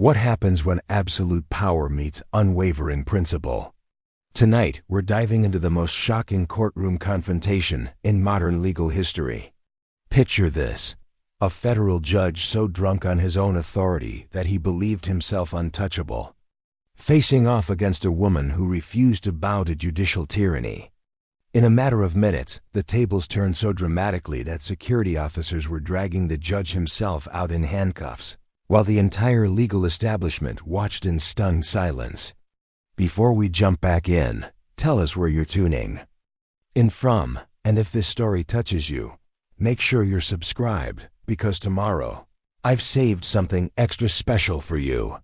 What happens when absolute power meets unwavering principle? Tonight, we're diving into the most shocking courtroom confrontation in modern legal history. Picture this: a federal judge so drunk on his own authority that he believed himself untouchable, facing off against a woman who refused to bow to judicial tyranny. In a matter of minutes, the tables turned so dramatically that security officers were dragging the judge himself out in handcuffs, while the entire legal establishment watched in stunned silence. Before we jump back in, tell us where you're tuning in from, and if this story touches you, make sure you're subscribed, because tomorrow, I've saved something extra special for you.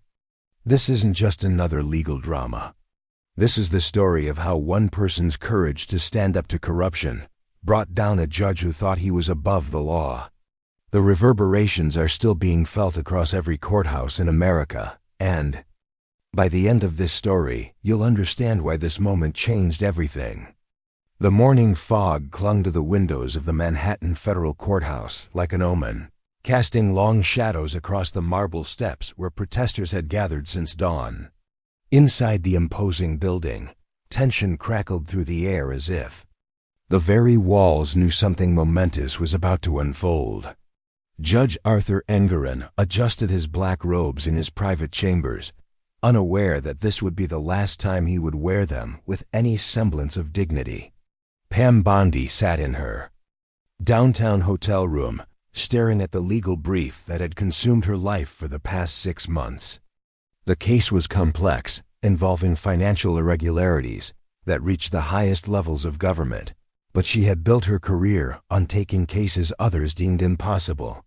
This isn't just another legal drama. This is the story of how one person's courage to stand up to corruption brought down a judge who thought he was above the law. The reverberations are still being felt across every courthouse in America, and by the end of this story, you'll understand why this moment changed everything. The morning fog clung to the windows of the Manhattan Federal Courthouse like an omen, casting long shadows across the marble steps where protestors had gathered since dawn. Inside the imposing building, tension crackled through the air as if the very walls knew something momentous was about to unfold. Judge Arthur Engoron adjusted his black robes in his private chambers, unaware that this would be the last time he would wear them with any semblance of dignity. Pam Bondi sat in her downtown hotel room, staring at the legal brief that had consumed her life for the past 6 months. The case was complex, involving financial irregularities that reached the highest levels of government, but she had built her career on taking cases others deemed impossible.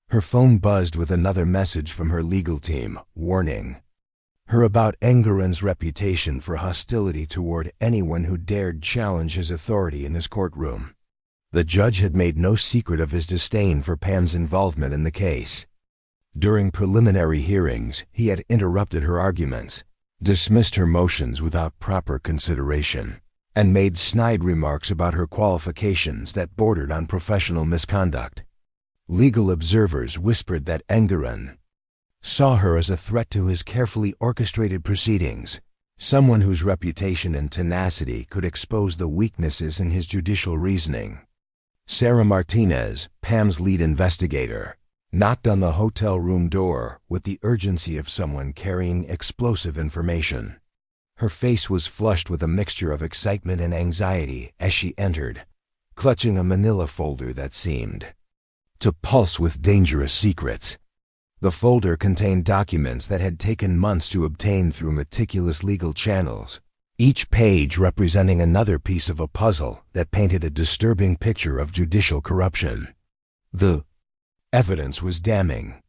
Her phone buzzed with another message from her legal team, warning her about Engoron's reputation for hostility toward anyone who dared challenge his authority in his courtroom. The judge had made no secret of his disdain for Pam's involvement in the case. During preliminary hearings, he had interrupted her arguments, dismissed her motions without proper consideration, and made snide remarks about her qualifications that bordered on professional misconduct. Legal observers whispered that Engoron saw her as a threat to his carefully orchestrated proceedings, someone whose reputation and tenacity could expose the weaknesses in his judicial reasoning. Sarah Martinez, Pam's lead investigator, knocked on the hotel room door with the urgency of someone carrying explosive information. Her face was flushed with a mixture of excitement and anxiety as she entered, clutching a manila folder that seemed to pulse with dangerous secrets. The folder contained documents that had taken months to obtain through meticulous legal channels, each page representing another piece of a puzzle that painted a disturbing picture of judicial corruption. The evidence was damning.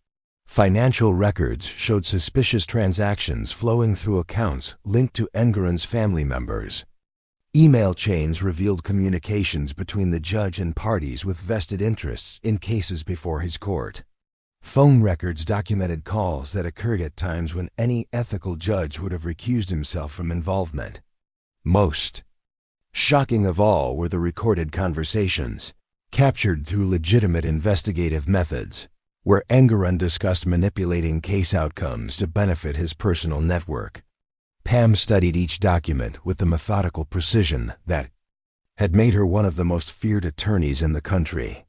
Financial records showed suspicious transactions flowing through accounts linked to Engoron's family members. Email chains revealed communications between the judge and parties with vested interests in cases before his court. Phone records documented calls that occurred at times when any ethical judge would have recused himself from involvement. Most shocking of all were the recorded conversations, captured through legitimate investigative methods, where Engoron discussed manipulating case outcomes to benefit his personal network. Pam studied each document with the methodical precision that had made her one of the most feared attorneys in the country.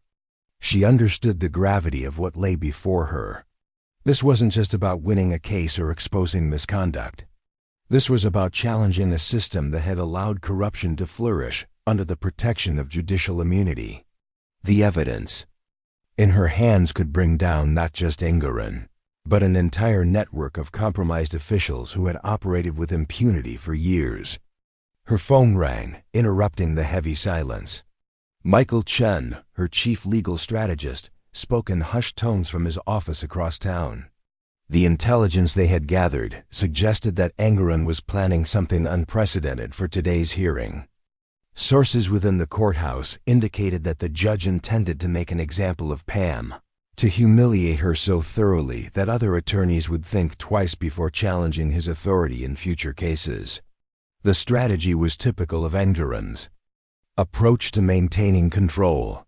She understood the gravity of what lay before her. This wasn't just about winning a case or exposing misconduct. This was about challenging a system that had allowed corruption to flourish under the protection of judicial immunity. The evidence in her hands could bring down not just Engoron, but an entire network of compromised officials who had operated with impunity for years. Her phone rang, interrupting the heavy silence. Michael Chen, her chief legal strategist, spoke in hushed tones from his office across town. The intelligence they had gathered suggested that Engoron was planning something unprecedented for today's hearing. Sources within the courthouse indicated that the judge intended to make an example of Pam, to humiliate her so thoroughly that other attorneys would think twice before challenging his authority in future cases. The strategy was typical of Engoron's approach to maintaining control.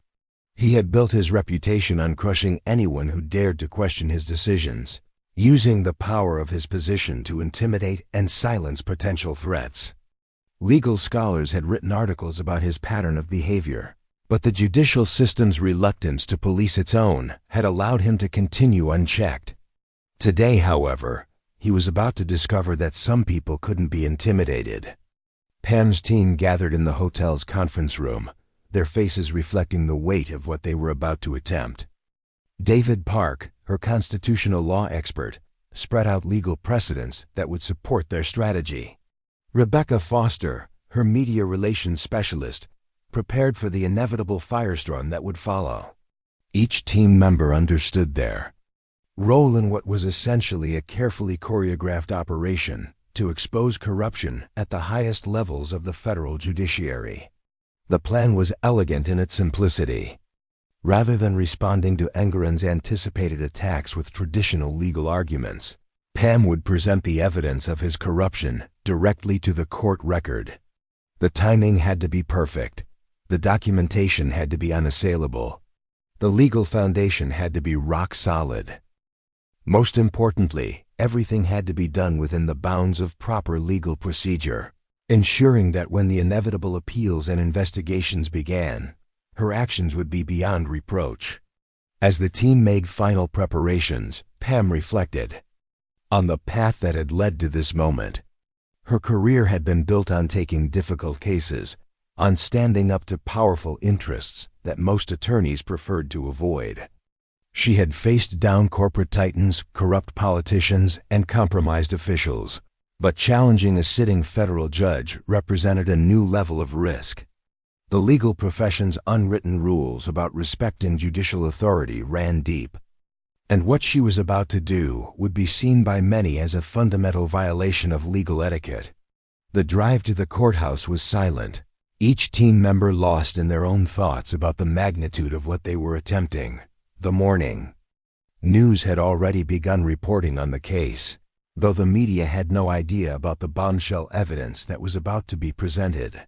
He had built his reputation on crushing anyone who dared to question his decisions, using the power of his position to intimidate and silence potential threats. Legal scholars had written articles about his pattern of behavior, but the judicial system's reluctance to police its own had allowed him to continue unchecked. Today, however, he was about to discover that some people couldn't be intimidated. Pam's team gathered in the hotel's conference room, their faces reflecting the weight of what they were about to attempt. David Park, her constitutional law expert, spread out legal precedents that would support their strategy. Rebecca Foster, her media relations specialist, prepared for the inevitable firestorm that would follow. Each team member understood their role in what was essentially a carefully choreographed operation to expose corruption at the highest levels of the federal judiciary. The plan was elegant in its simplicity. Rather than responding to Engoron's anticipated attacks with traditional legal arguments, Pam would present the evidence of his corruption directly to the court record. The timing had to be perfect. The documentation had to be unassailable. The legal foundation had to be rock solid. Most importantly, everything had to be done within the bounds of proper legal procedure, ensuring that when the inevitable appeals and investigations began, her actions would be beyond reproach. As the team made final preparations, Pam reflected on the path that had led to this moment. Her career had been built on taking difficult cases, on standing up to powerful interests that most attorneys preferred to avoid. She had faced down corporate titans, corrupt politicians, and compromised officials, but challenging a sitting federal judge represented a new level of risk. The legal profession's unwritten rules about respecting judicial authority ran deep, and what she was about to do would be seen by many as a fundamental violation of legal etiquette. The drive to the courthouse was silent, each team member lost in their own thoughts about the magnitude of what they were attempting. The morning news had already begun reporting on the case, though the media had no idea about the bombshell evidence that was about to be presented.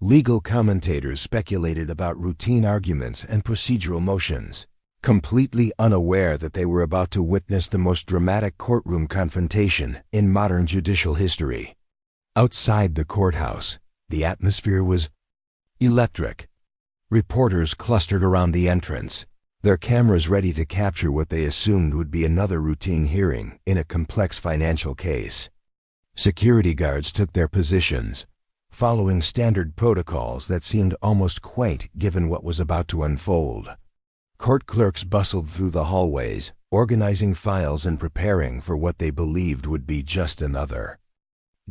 Legal commentators speculated about routine arguments and procedural motions, completely unaware that they were about to witness the most dramatic courtroom confrontation in modern judicial history. Outside the courthouse, the atmosphere was electric. Reporters clustered around the entrance, their cameras ready to capture what they assumed would be another routine hearing in a complex financial case. Security guards took their positions, following standard protocols that seemed almost quaint given what was about to unfold. Court clerks bustled through the hallways, organizing files and preparing for what they believed would be just another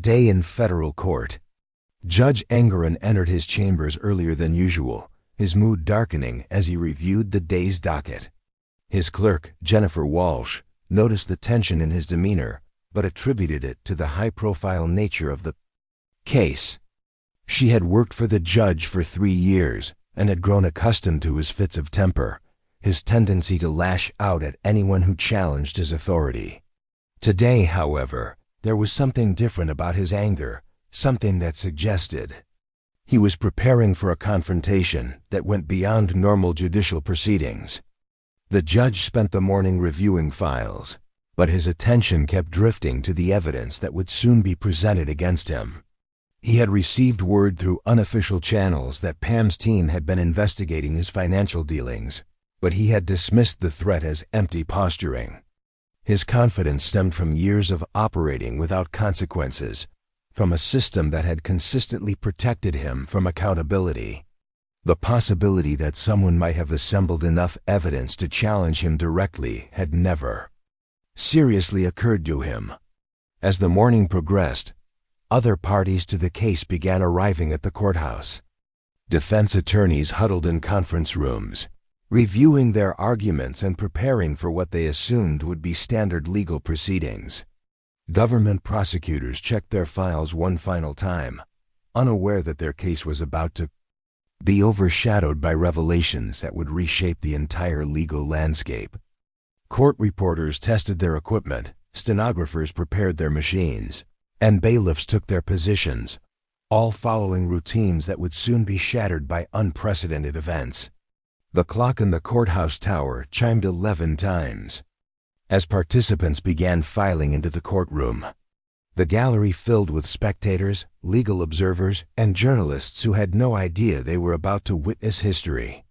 day in federal court. Judge Engoron entered his chambers earlier than usual, his mood darkening as he reviewed the day's docket. His clerk, Jennifer Walsh, noticed the tension in his demeanor, but attributed it to the high-profile nature of the case. She had worked for the judge for 3 years and had grown accustomed to his fits of temper, his tendency to lash out at anyone who challenged his authority. Today, however, there was something different about his anger, something that suggested he was preparing for a confrontation that went beyond normal judicial proceedings. The judge spent the morning reviewing files, but his attention kept drifting to the evidence that would soon be presented against him. He had received word through unofficial channels that Pam's team had been investigating his financial dealings, but he had dismissed the threat as empty posturing. His confidence stemmed from years of operating without consequences, from a system that had consistently protected him from accountability. The possibility that someone might have assembled enough evidence to challenge him directly had never seriously occurred to him. As the morning progressed, other parties to the case began arriving at the courthouse. Defense attorneys huddled in conference rooms, reviewing their arguments and preparing for what they assumed would be standard legal proceedings. Government prosecutors checked their files one final time, unaware that their case was about to be overshadowed by revelations that would reshape the entire legal landscape. Court reporters tested their equipment, stenographers prepared their machines, and bailiffs took their positions, all following routines that would soon be shattered by unprecedented events. The clock in the courthouse tower chimed 11 times. as participants began filing into the courtroom. The gallery filled with spectators, legal observers, and journalists who had no idea they were about to witness history.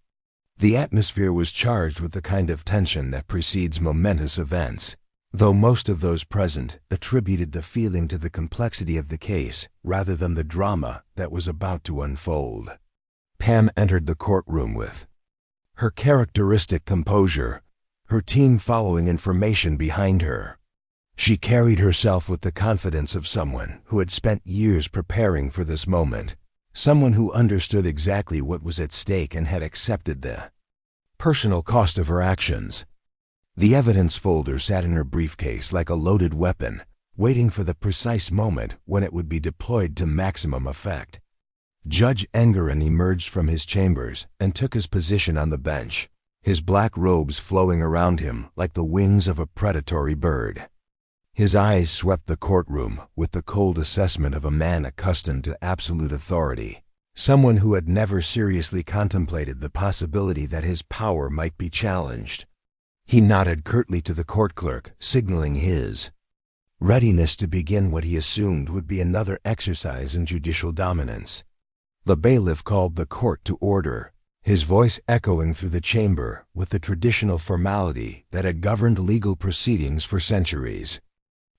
The atmosphere was charged with the kind of tension that precedes momentous events, though most of those present attributed the feeling to the complexity of the case rather than the drama that was about to unfold. Pam entered the courtroom with her characteristic composure, her team following information behind her. She carried herself with the confidence of someone who had spent years preparing for this moment, someone who understood exactly what was at stake and had accepted the personal cost of her actions. The evidence folder sat in her briefcase like a loaded weapon, waiting for the precise moment when it would be deployed to maximum effect. Judge Engoron emerged from his chambers and took his position on the bench, his black robes flowing around him like the wings of a predatory bird. His eyes swept the courtroom with the cold assessment of a man accustomed to absolute authority, someone who had never seriously contemplated the possibility that his power might be challenged. He nodded curtly to the court clerk, signaling his readiness to begin what he assumed would be another exercise in judicial dominance. The bailiff called the court to order, his voice echoing through the chamber with the traditional formality that had governed legal proceedings for centuries.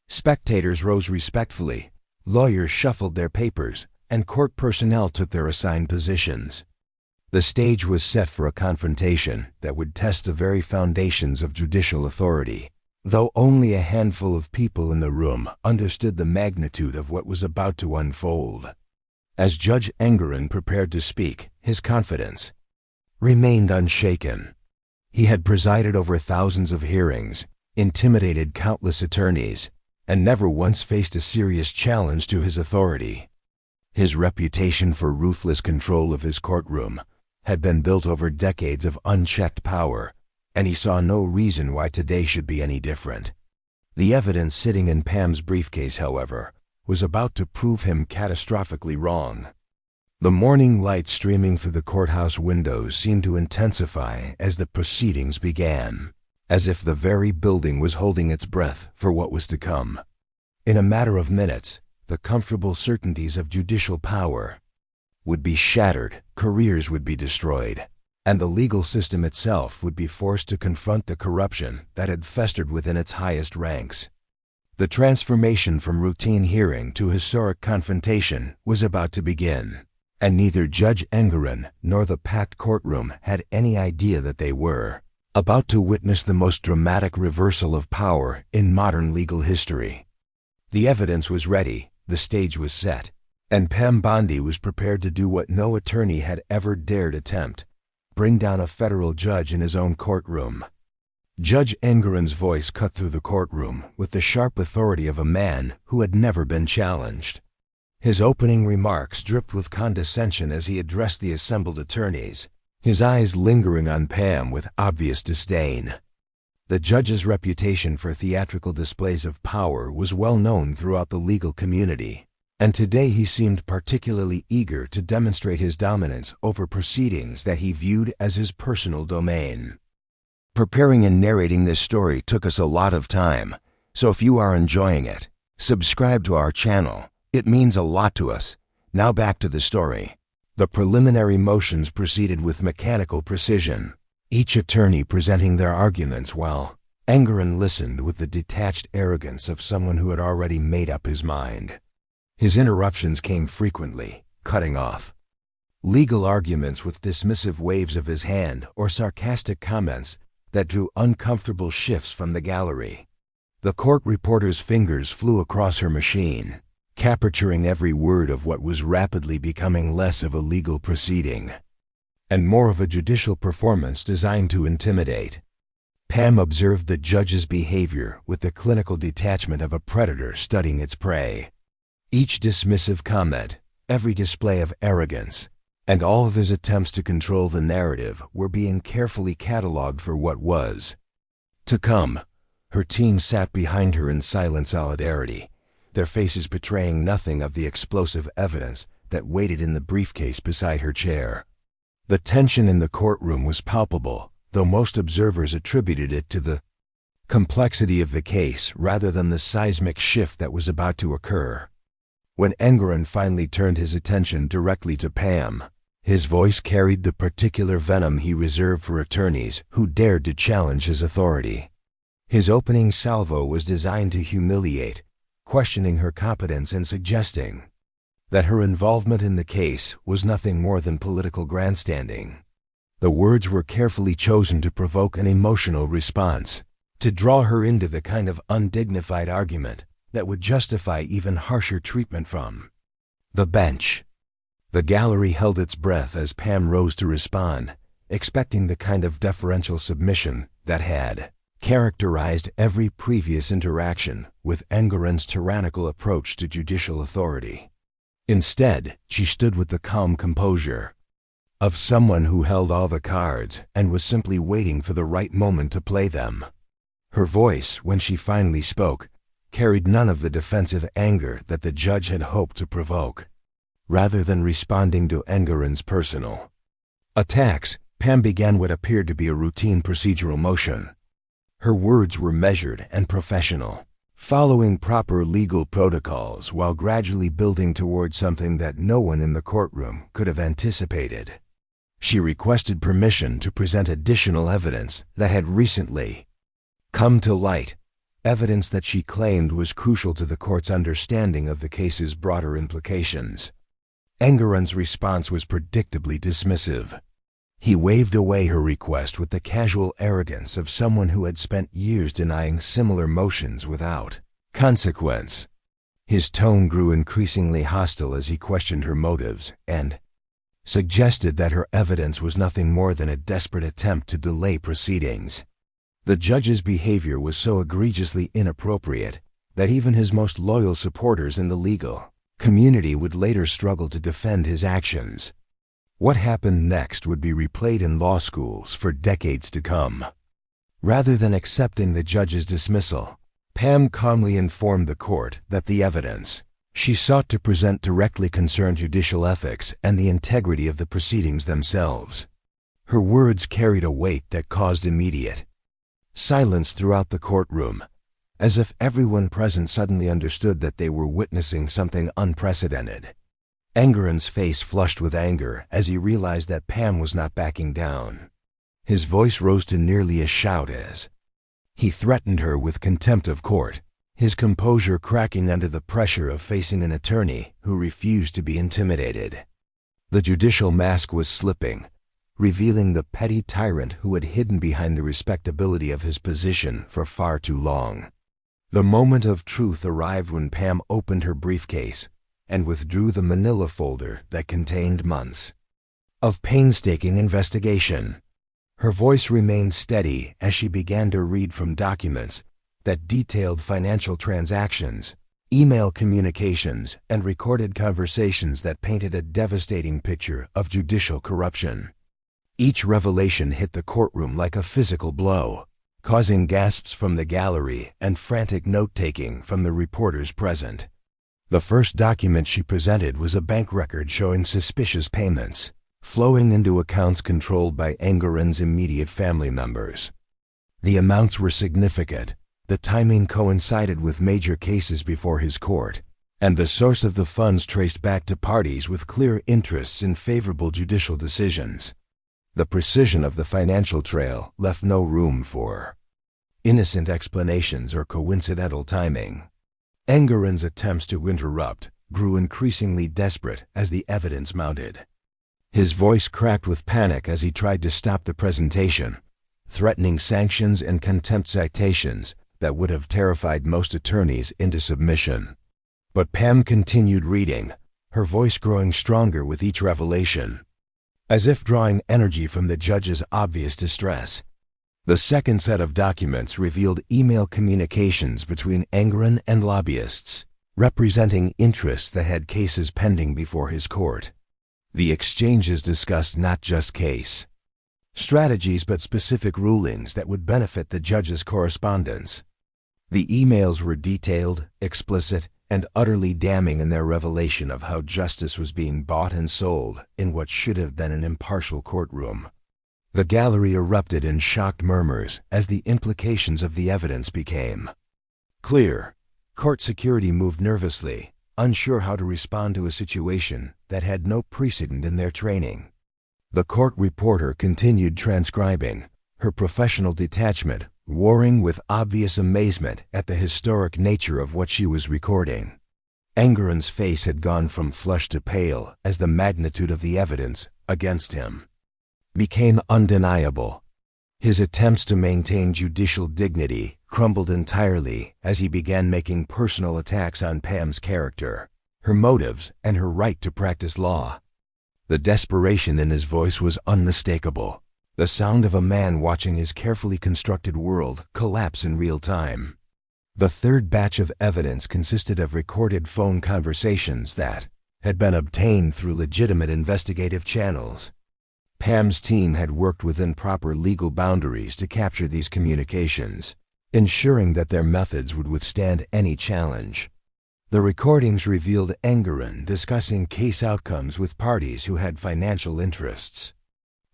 Spectators rose respectfully, lawyers shuffled their papers, and court personnel took their assigned positions. The stage was set for a confrontation that would test the very foundations of judicial authority, though only a handful of people in the room understood the magnitude of what was about to unfold. As Judge Engoron prepared to speak, his confidence remained unshaken. He had presided over thousands of hearings, intimidated countless attorneys, and never once faced a serious challenge to his authority. His reputation for ruthless control of his courtroom had been built over decades of unchecked power, and he saw no reason why today should be any different. The evidence sitting in Pam's briefcase, however, was about to prove him catastrophically wrong. The morning light streaming through the courthouse windows seemed to intensify as the proceedings began, as if the very building was holding its breath for what was to come. In a matter of minutes, the comfortable certainties of judicial power would be shattered, careers would be destroyed, and the legal system itself would be forced to confront the corruption that had festered within its highest ranks. The transformation from routine hearing to historic confrontation was about to begin, and neither Judge Engoron nor the packed courtroom had any idea that they were about to witness the most dramatic reversal of power in modern legal history. The evidence was ready, the stage was set, and Pam Bondi was prepared to do what no attorney had ever dared attempt: bring down a federal judge in his own courtroom. Judge Engoron's voice cut through the courtroom with the sharp authority of a man who had never been challenged. His opening remarks dripped with condescension as he addressed the assembled attorneys, his eyes lingering on Pam with obvious disdain. The judge's reputation for theatrical displays of power was well known throughout the legal community, and today he seemed particularly eager to demonstrate his dominance over proceedings that he viewed as his personal domain. Preparing and narrating this story took us a lot of time, so if you are enjoying it, subscribe to our channel. It means a lot to us. Now back to the story. The preliminary motions proceeded with mechanical precision, each attorney presenting their arguments while Engoron listened with the detached arrogance of someone who had already made up his mind. His interruptions came frequently, cutting off legal arguments with dismissive waves of his hand or sarcastic comments that drew uncomfortable shifts from the gallery. The court reporter's fingers flew across her machine, capturing every word of what was rapidly becoming less of a legal proceeding and more of a judicial performance designed to intimidate. Pam observed the judge's behavior with the clinical detachment of a predator studying its prey. Each dismissive comment, every display of arrogance, and all of his attempts to control the narrative were being carefully cataloged for what was to come. Her team sat behind her in silent solidarity, their faces betraying nothing of the explosive evidence that waited in the briefcase beside her chair. The tension in the courtroom was palpable, though most observers attributed it to the complexity of the case rather than the seismic shift that was about to occur. When Engoron finally turned his attention directly to Pam, his voice carried the particular venom he reserved for attorneys who dared to challenge his authority. His opening salvo was designed to humiliate, questioning her competence and suggesting that her involvement in the case was nothing more than political grandstanding. The words were carefully chosen to provoke an emotional response, to draw her into the kind of undignified argument that would justify even harsher treatment from the bench. The gallery held its breath as Pam rose to respond, expecting the kind of deferential submission that had characterized every previous interaction with Engoron's tyrannical approach to judicial authority. Instead, she stood with the calm composure of someone who held all the cards and was simply waiting for the right moment to play them. Her voice, when she finally spoke, carried none of the defensive anger that the judge had hoped to provoke. Rather than responding to Engoron's personal attacks, Pam began what appeared to be a routine procedural motion. Her words were measured and professional, following proper legal protocols while gradually building toward something that no one in the courtroom could have anticipated. She requested permission to present additional evidence that had recently come to light, evidence that she claimed was crucial to the court's understanding of the case's broader implications. Engoron's response was predictably dismissive. He waved away her request with the casual arrogance of someone who had spent years denying similar motions without consequence. His tone grew increasingly hostile as he questioned her motives and suggested that her evidence was nothing more than a desperate attempt to delay proceedings. The judge's behavior was so egregiously inappropriate that even his most loyal supporters in the legal community would later struggle to defend his actions. What happened next would be replayed in law schools for decades to come. Rather than accepting the judge's dismissal, Pam calmly informed the court that the evidence she sought to present directly concerned judicial ethics and the integrity of the proceedings themselves. Her words carried a weight that caused immediate silence throughout the courtroom, as if everyone present suddenly understood that they were witnessing something unprecedented. Engoron's face flushed with anger as he realized that Pam was not backing down. His voice rose to nearly a shout as he threatened her with contempt of court, his composure cracking under the pressure of facing an attorney who refused to be intimidated. The judicial mask was slipping, revealing the petty tyrant who had hidden behind the respectability of his position for far too long. The moment of truth arrived when Pam opened her briefcase and withdrew the manila folder that contained months of painstaking investigation. Her voice remained steady as she began to read from documents that detailed financial transactions, email communications, and recorded conversations that painted a devastating picture of judicial corruption. Each revelation hit the courtroom like a physical blow, causing gasps from the gallery and frantic note-taking from the reporters present. The first document she presented was a bank record showing suspicious payments flowing into accounts controlled by Engoron's immediate family members. The amounts were significant, the timing coincided with major cases before his court, and the source of the funds traced back to parties with clear interests in favorable judicial decisions. The precision of the financial trail left no room for innocent explanations or coincidental timing. Engoron's attempts to interrupt grew increasingly desperate as the evidence mounted. His voice cracked with panic as he tried to stop the presentation, threatening sanctions and contempt citations that would have terrified most attorneys into submission. But Pam continued reading, her voice growing stronger with each revelation, as if drawing energy from the judge's obvious distress. The second set of documents revealed email communications between Engoron and lobbyists, representing interests that had cases pending before his court. The exchanges discussed not just case strategies but specific rulings that would benefit the judge's correspondence. The emails were detailed, explicit, and utterly damning in their revelation of how justice was being bought and sold in what should have been an impartial courtroom. The gallery erupted in shocked murmurs as the implications of the evidence became clear. Court security moved nervously, unsure how to respond to a situation that had no precedent in their training. The court reporter continued transcribing, her professional detachment warring with obvious amazement at the historic nature of what she was recording. Engoron's face had gone from flushed to pale as the magnitude of the evidence against him became undeniable. His attempts to maintain judicial dignity crumbled entirely as he began making personal attacks on Pam's character, her motives, and her right to practice law. The desperation in his voice was unmistakable, the sound of a man watching his carefully constructed world collapse in real time. The third batch of evidence consisted of recorded phone conversations that had been obtained through legitimate investigative channels. Pam's team had worked within proper legal boundaries to capture these communications, ensuring that their methods would withstand any challenge. The recordings revealed Engoron discussing case outcomes with parties who had financial interests.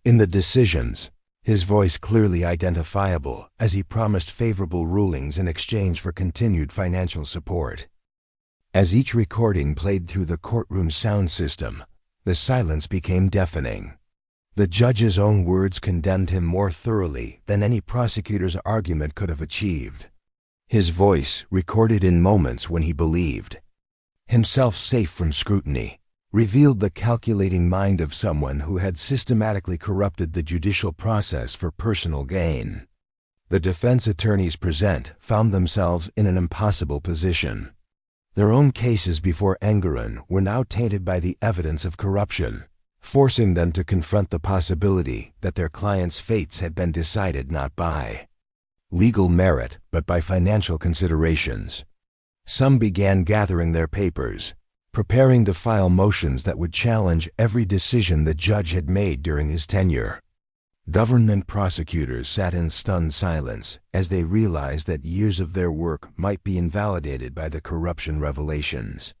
In the decisions, his voice clearly identifiable as he promised favorable rulings in exchange for continued financial support. As each recording played through the courtroom sound system, the silence became deafening. The judge's own words condemned him more thoroughly than any prosecutor's argument could have achieved. His voice, recorded in moments when he believed himself safe from scrutiny, revealed the calculating mind of someone who had systematically corrupted the judicial process for personal gain. The defense attorneys present found themselves in an impossible position. Their own cases before Engoron were now tainted by the evidence of corruption, forcing them to confront the possibility that their clients' fates had been decided not by legal merit but by financial considerations. Some began gathering their papers, preparing to file motions that would challenge every decision the judge had made during his tenure. Government prosecutors sat in stunned silence as they realized that years of their work might be invalidated by the corruption revelations.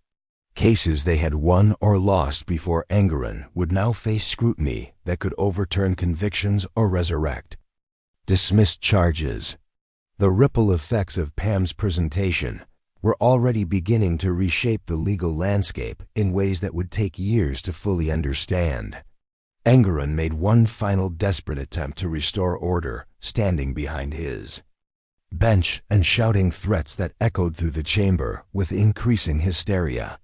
Cases they had won or lost before Engoron would now face scrutiny that could overturn convictions or resurrect dismissed charges. The ripple effects of Pam's presentation were already beginning to reshape the legal landscape in ways that would take years to fully understand. Engoron made one final desperate attempt to restore order, standing behind his bench and shouting threats that echoed through the chamber with increasing hysteria.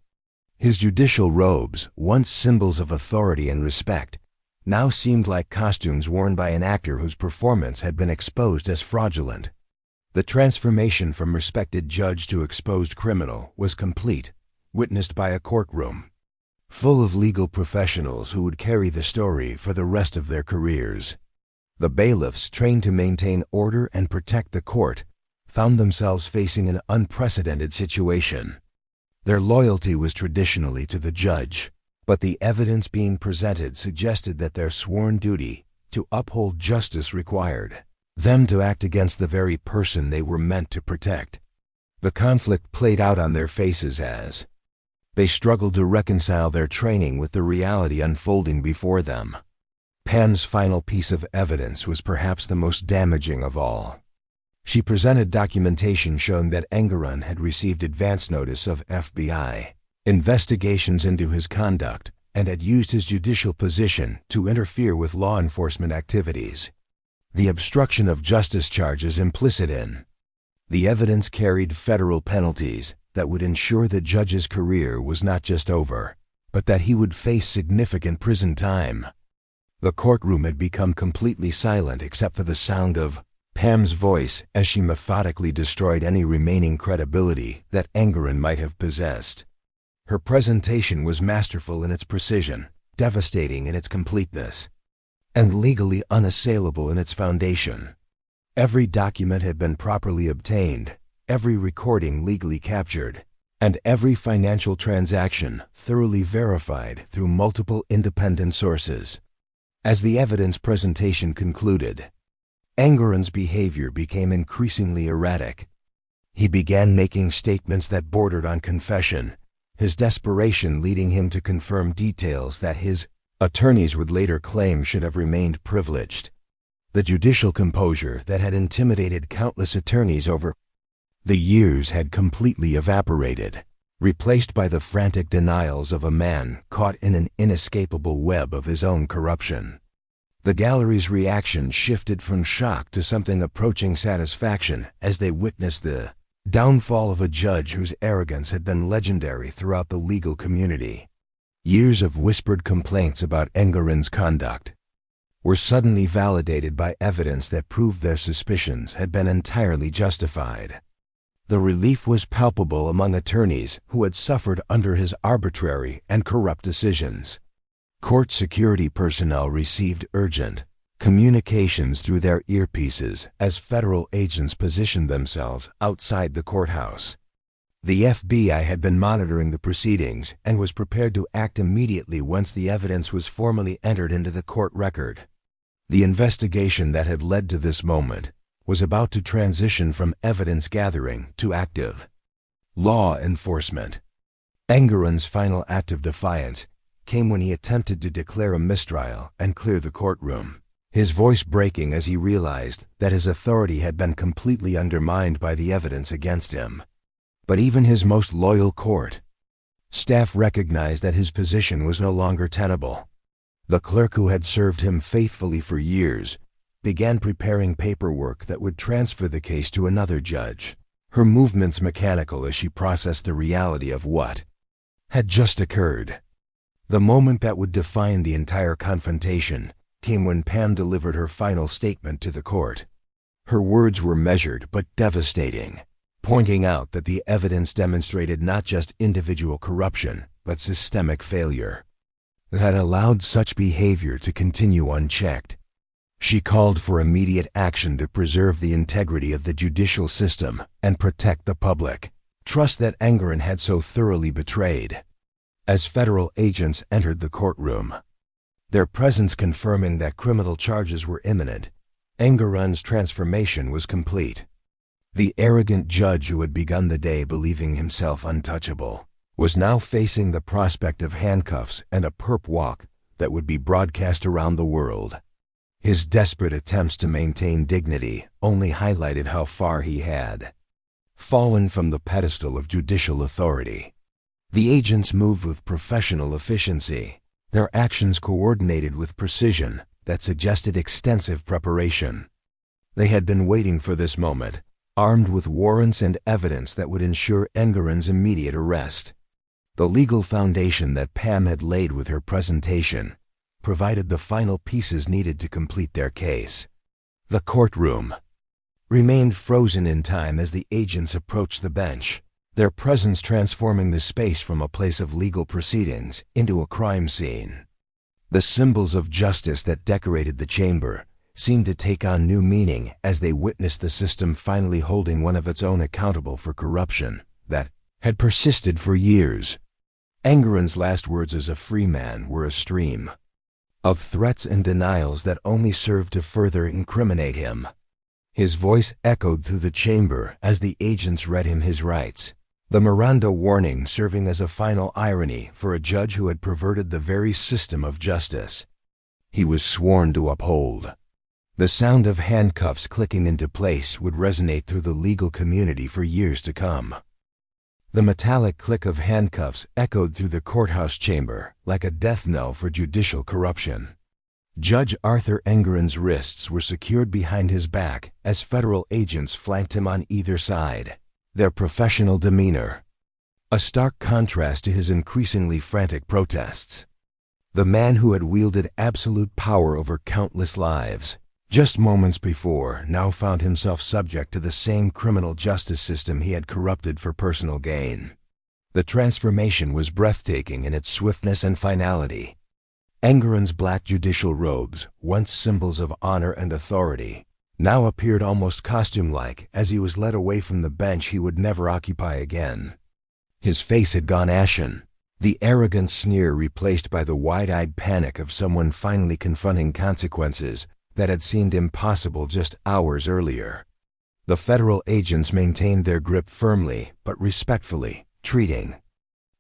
His judicial robes, once symbols of authority and respect, now seemed like costumes worn by an actor whose performance had been exposed as fraudulent. The transformation from respected judge to exposed criminal was complete, witnessed by a courtroom full of legal professionals who would carry the story for the rest of their careers. The bailiffs, trained to maintain order and protect the court, found themselves facing an unprecedented situation. Their loyalty was traditionally to the judge, but the evidence being presented suggested that their sworn duty to uphold justice required them to act against the very person they were meant to protect. The conflict played out on their faces as they struggled to reconcile their training with the reality unfolding before them. Pam's final piece of evidence was perhaps the most damaging of all. She presented documentation showing that Engoron had received advance notice of FBI investigations into his conduct and had used his judicial position to interfere with law enforcement activities. The obstruction of justice charges implicit in the evidence carried federal penalties that would ensure the judge's career was not just over, but that he would face significant prison time. The courtroom had become completely silent except for the sound of Pam's voice as she methodically destroyed any remaining credibility that Engoron might have possessed. Her presentation was masterful in its precision, devastating in its completeness, and legally unassailable in its foundation. Every document had been properly obtained, every recording legally captured, and every financial transaction thoroughly verified through multiple independent sources. As the evidence presentation concluded, Engoron's behavior became increasingly erratic. He began making statements that bordered on confession, his desperation leading him to confirm details that his attorneys would later claim should have remained privileged. The judicial composure that had intimidated countless attorneys over the years had completely evaporated, replaced by the frantic denials of a man caught in an inescapable web of his own corruption. The gallery's reaction shifted from shock to something approaching satisfaction as they witnessed the downfall of a judge whose arrogance had been legendary throughout the legal community. Years of whispered complaints about Engoron's conduct were suddenly validated by evidence that proved their suspicions had been entirely justified. The relief was palpable among attorneys who had suffered under his arbitrary and corrupt decisions. Court security personnel received urgent communications through their earpieces as federal agents positioned themselves outside the courthouse. The FBI had been monitoring the proceedings and was prepared to act immediately once the evidence was formally entered into the court record. The investigation that had led to this moment was about to transition from evidence gathering to active law enforcement. Engoron's final act of defiance came when he attempted to declare a mistrial and clear the courtroom, his voice breaking as he realized that his authority had been completely undermined by the evidence against him. But even his most loyal court staff recognized that his position was no longer tenable. The clerk who had served him faithfully for years began preparing paperwork that would transfer the case to another judge, her movements mechanical as she processed the reality of what had just occurred. The moment that would define the entire confrontation came when Pam delivered her final statement to the court. Her words were measured but devastating, pointing out that the evidence demonstrated not just individual corruption, but systemic failure that allowed such behavior to continue unchecked. She called for immediate action to preserve the integrity of the judicial system and protect the public trust that Engoron had so thoroughly betrayed. As federal agents entered the courtroom, their presence confirming that criminal charges were imminent, Engoron's transformation was complete. The arrogant judge who had begun the day believing himself untouchable was now facing the prospect of handcuffs and a perp walk that would be broadcast around the world. His desperate attempts to maintain dignity only highlighted how far he had fallen from the pedestal of judicial authority. The agents moved with professional efficiency, their actions coordinated with precision that suggested extensive preparation. They had been waiting for this moment, armed with warrants and evidence that would ensure Engoron's immediate arrest. The legal foundation that Pam had laid with her presentation provided the final pieces needed to complete their case. The courtroom remained frozen in time as the agents approached the bench, their presence transforming the space from a place of legal proceedings into a crime scene. The symbols of justice that decorated the chamber seemed to take on new meaning as they witnessed the system finally holding one of its own accountable for corruption that had persisted for years. Engoron's last words as a free man were a stream of threats and denials that only served to further incriminate him. His voice echoed through the chamber as the agents read him his rights, the Miranda warning serving as a final irony for a judge who had perverted the very system of justice he was sworn to uphold. The sound of handcuffs clicking into place would resonate through the legal community for years to come. The metallic click of handcuffs echoed through the courthouse chamber like a death knell for judicial corruption. Judge Arthur Engoron's wrists were secured behind his back as federal agents flanked him on either side, their professional demeanor a stark contrast to his increasingly frantic protests. The man who had wielded absolute power over countless lives just moments before now found himself subject to the same criminal justice system he had corrupted for personal gain. The transformation was breathtaking in its swiftness and finality. Engoron's black judicial robes, once symbols of honor and authority, now appeared almost costume-like as he was led away from the bench he would never occupy again. His face had gone ashen, the arrogant sneer replaced by the wide-eyed panic of someone finally confronting consequences that had seemed impossible just hours earlier. The federal agents maintained their grip firmly but respectfully, treating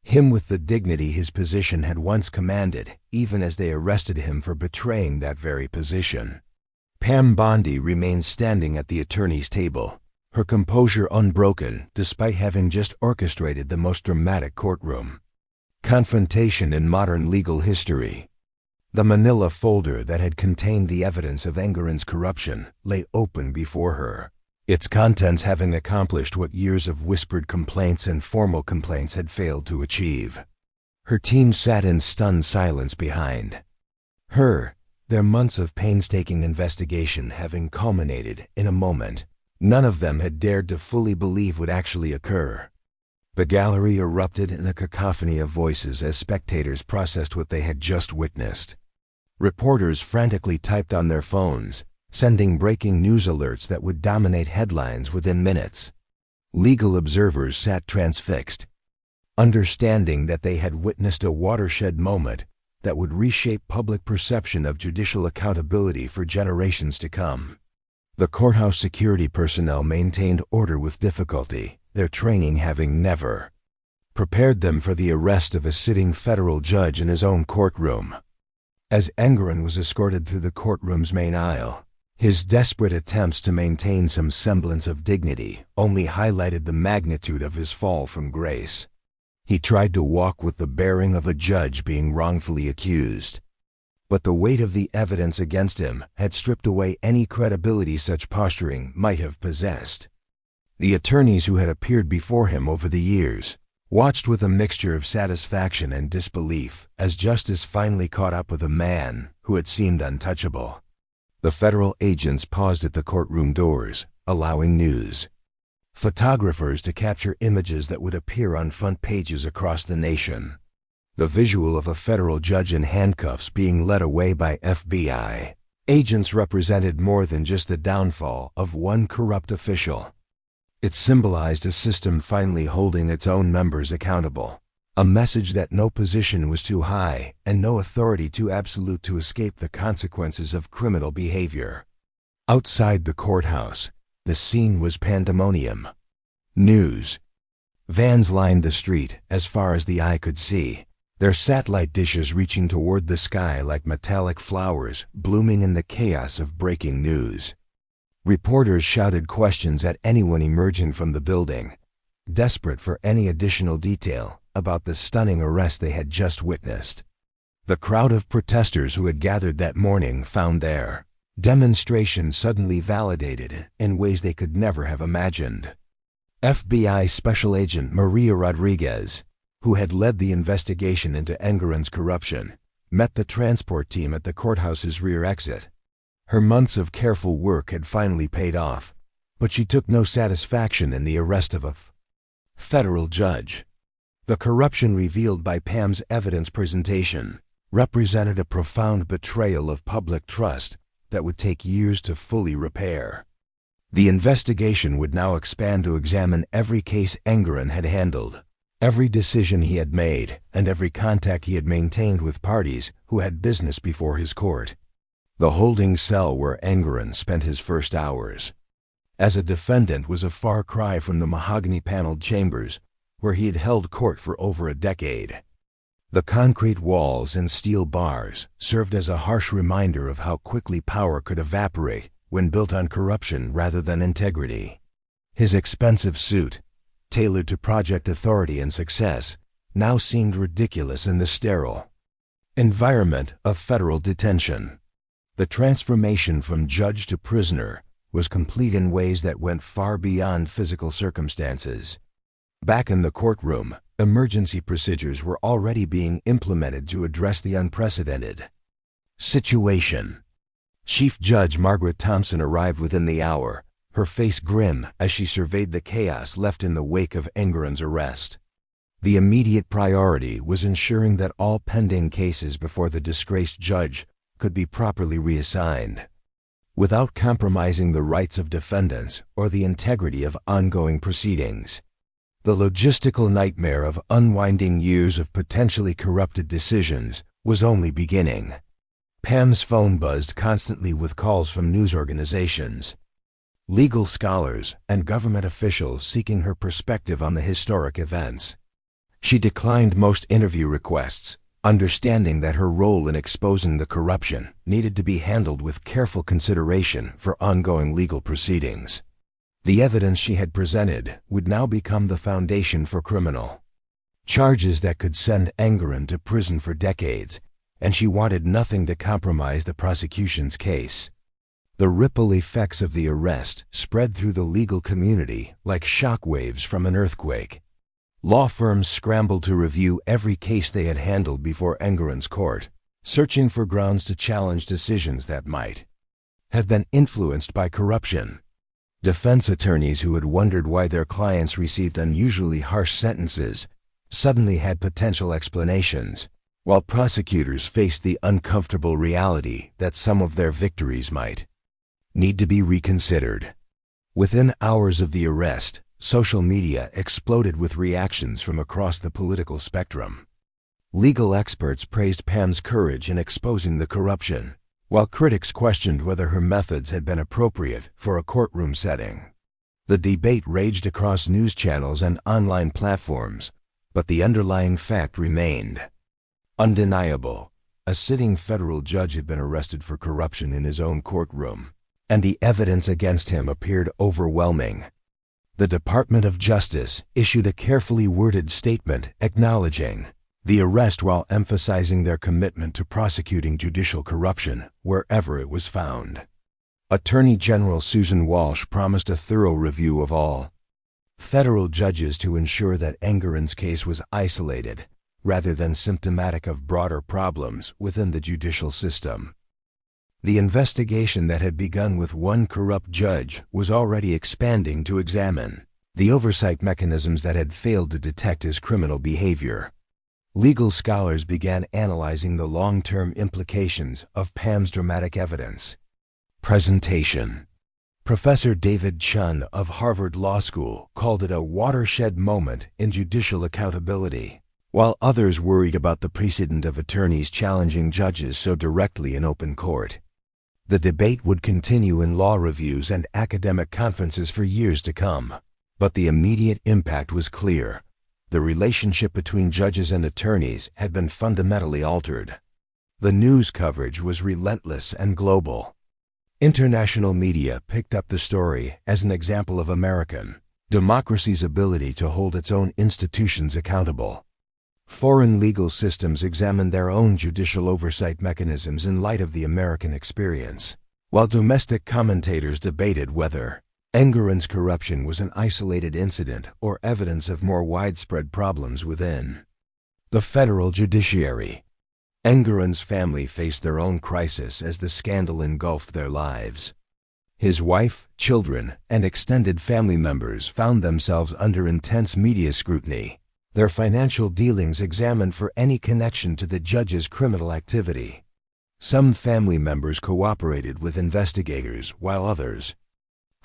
him with the dignity his position had once commanded, even as they arrested him for betraying that very position. Pam Bondi remained standing at the attorney's table, her composure unbroken despite having just orchestrated the most dramatic courtroom confrontation in modern legal history. The manila folder that had contained the evidence of Engoron's corruption lay open before her, its contents having accomplished what years of whispered complaints and formal complaints had failed to achieve. Her team sat in stunned silence behind her, their months of painstaking investigation having culminated in a moment none of them had dared to fully believe would actually occur. The gallery erupted in a cacophony of voices as spectators processed what they had just witnessed. Reporters frantically typed on their phones, sending breaking news alerts that would dominate headlines within minutes. Legal observers sat transfixed, understanding that they had witnessed a watershed moment that would reshape public perception of judicial accountability for generations to come. The courthouse security personnel maintained order with difficulty, their training having never prepared them for the arrest of a sitting federal judge in his own courtroom. As Engoron was escorted through the courtroom's main aisle, his desperate attempts to maintain some semblance of dignity only highlighted the magnitude of his fall from grace. He tried to walk with the bearing of a judge being wrongfully accused, but the weight of the evidence against him had stripped away any credibility such posturing might have possessed. The attorneys who had appeared before him over the years watched with a mixture of satisfaction and disbelief as justice finally caught up with a man who had seemed untouchable. The federal agents paused at the courtroom doors, allowing news photographers to capture images that would appear on front pages across the nation. The visual of a federal judge in handcuffs being led away by FBI agents represented more than just the downfall of one corrupt official. It symbolized a system finally holding its own members accountable, a message that no position was too high and no authority too absolute to escape the consequences of criminal behavior. Outside the courthouse, the scene was pandemonium. News vans lined the street as far as the eye could see, their satellite dishes reaching toward the sky like metallic flowers blooming in the chaos of breaking news. Reporters shouted questions at anyone emerging from the building, desperate for any additional detail about the stunning arrest they had just witnessed. The crowd of protestors who had gathered that morning found their demonstration suddenly validated in ways they could never have imagined. FBI Special Agent Maria Rodriguez, who had led the investigation into Engoron's corruption, met the transport team at the courthouse's rear exit. Her months of careful work had finally paid off, but she took no satisfaction in the arrest of a federal judge. The corruption revealed by Pam's evidence presentation represented a profound betrayal of public trust that would take years to fully repair. The investigation would now expand to examine every case Engoron had handled, every decision he had made, and every contact he had maintained with parties who had business before his court. The holding cell where Engoron spent his first hours as a defendant was a far cry from the mahogany-paneled chambers where he had held court for over a decade. The concrete walls and steel bars served as a harsh reminder of how quickly power could evaporate when built on corruption rather than integrity. His expensive suit, tailored to project authority and success, now seemed ridiculous in the sterile environment of federal detention. The transformation from judge to prisoner was complete in ways that went far beyond physical circumstances. Back in the courtroom, emergency procedures were already being implemented to address the unprecedented situation. Chief Judge Margaret Thompson arrived within the hour, her face grim as she surveyed the chaos left in the wake of Engoron's arrest. The immediate priority was ensuring that all pending cases before the disgraced judge could be properly reassigned, without compromising the rights of defendants or the integrity of ongoing proceedings. The logistical nightmare of unwinding years of potentially corrupted decisions was only beginning. Pam's phone buzzed constantly with calls from news organizations, legal scholars, and government officials seeking her perspective on the historic events. She declined most interview requests, understanding that her role in exposing the corruption needed to be handled with careful consideration for ongoing legal proceedings. The evidence she had presented would now become the foundation for criminal charges that could send Engoron to prison for decades, and she wanted nothing to compromise the prosecution's case. The ripple effects of the arrest spread through the legal community like shockwaves from an earthquake. Law firms scrambled to review every case they had handled before Engoron's court, searching for grounds to challenge decisions that might have been influenced by corruption. Defense attorneys who had wondered why their clients received unusually harsh sentences suddenly had potential explanations, while prosecutors faced the uncomfortable reality that some of their victories might need to be reconsidered. Within hours of the arrest, social media exploded with reactions from across the political spectrum. Legal experts praised Pam's courage in exposing the corruption, while critics questioned whether her methods had been appropriate for a courtroom setting. The debate raged across news channels and online platforms, but the underlying fact remained undeniable. A sitting federal judge had been arrested for corruption in his own courtroom, and the evidence against him appeared overwhelming. The Department of Justice issued a carefully worded statement acknowledging the arrest while emphasizing their commitment to prosecuting judicial corruption wherever it was found. Attorney General Susan Walsh promised a thorough review of all federal judges to ensure that Engoron's case was isolated rather than symptomatic of broader problems within the judicial system. The investigation that had begun with one corrupt judge was already expanding to examine the oversight mechanisms that had failed to detect his criminal behavior. Legal scholars began analyzing the long-term implications of Pam's dramatic evidence presentation. Professor David Chun of Harvard Law School called it a watershed moment in judicial accountability, while others worried about the precedent of attorneys challenging judges so directly in open court. The debate would continue in law reviews and academic conferences for years to come, but the immediate impact was clear. The relationship between judges and attorneys had been fundamentally altered. The news coverage was relentless and global. International media picked up the story as an example of American democracy's ability to hold its own institutions accountable. Foreign legal systems examined their own judicial oversight mechanisms in light of the American experience, while domestic commentators debated whether Engoron's corruption was an isolated incident or evidence of more widespread problems within the federal judiciary. Engoron's family faced their own crisis as the scandal engulfed their lives. His wife, children, and extended family members found themselves under intense media scrutiny, their financial dealings examined for any connection to the judge's criminal activity. Some family members cooperated with investigators, while others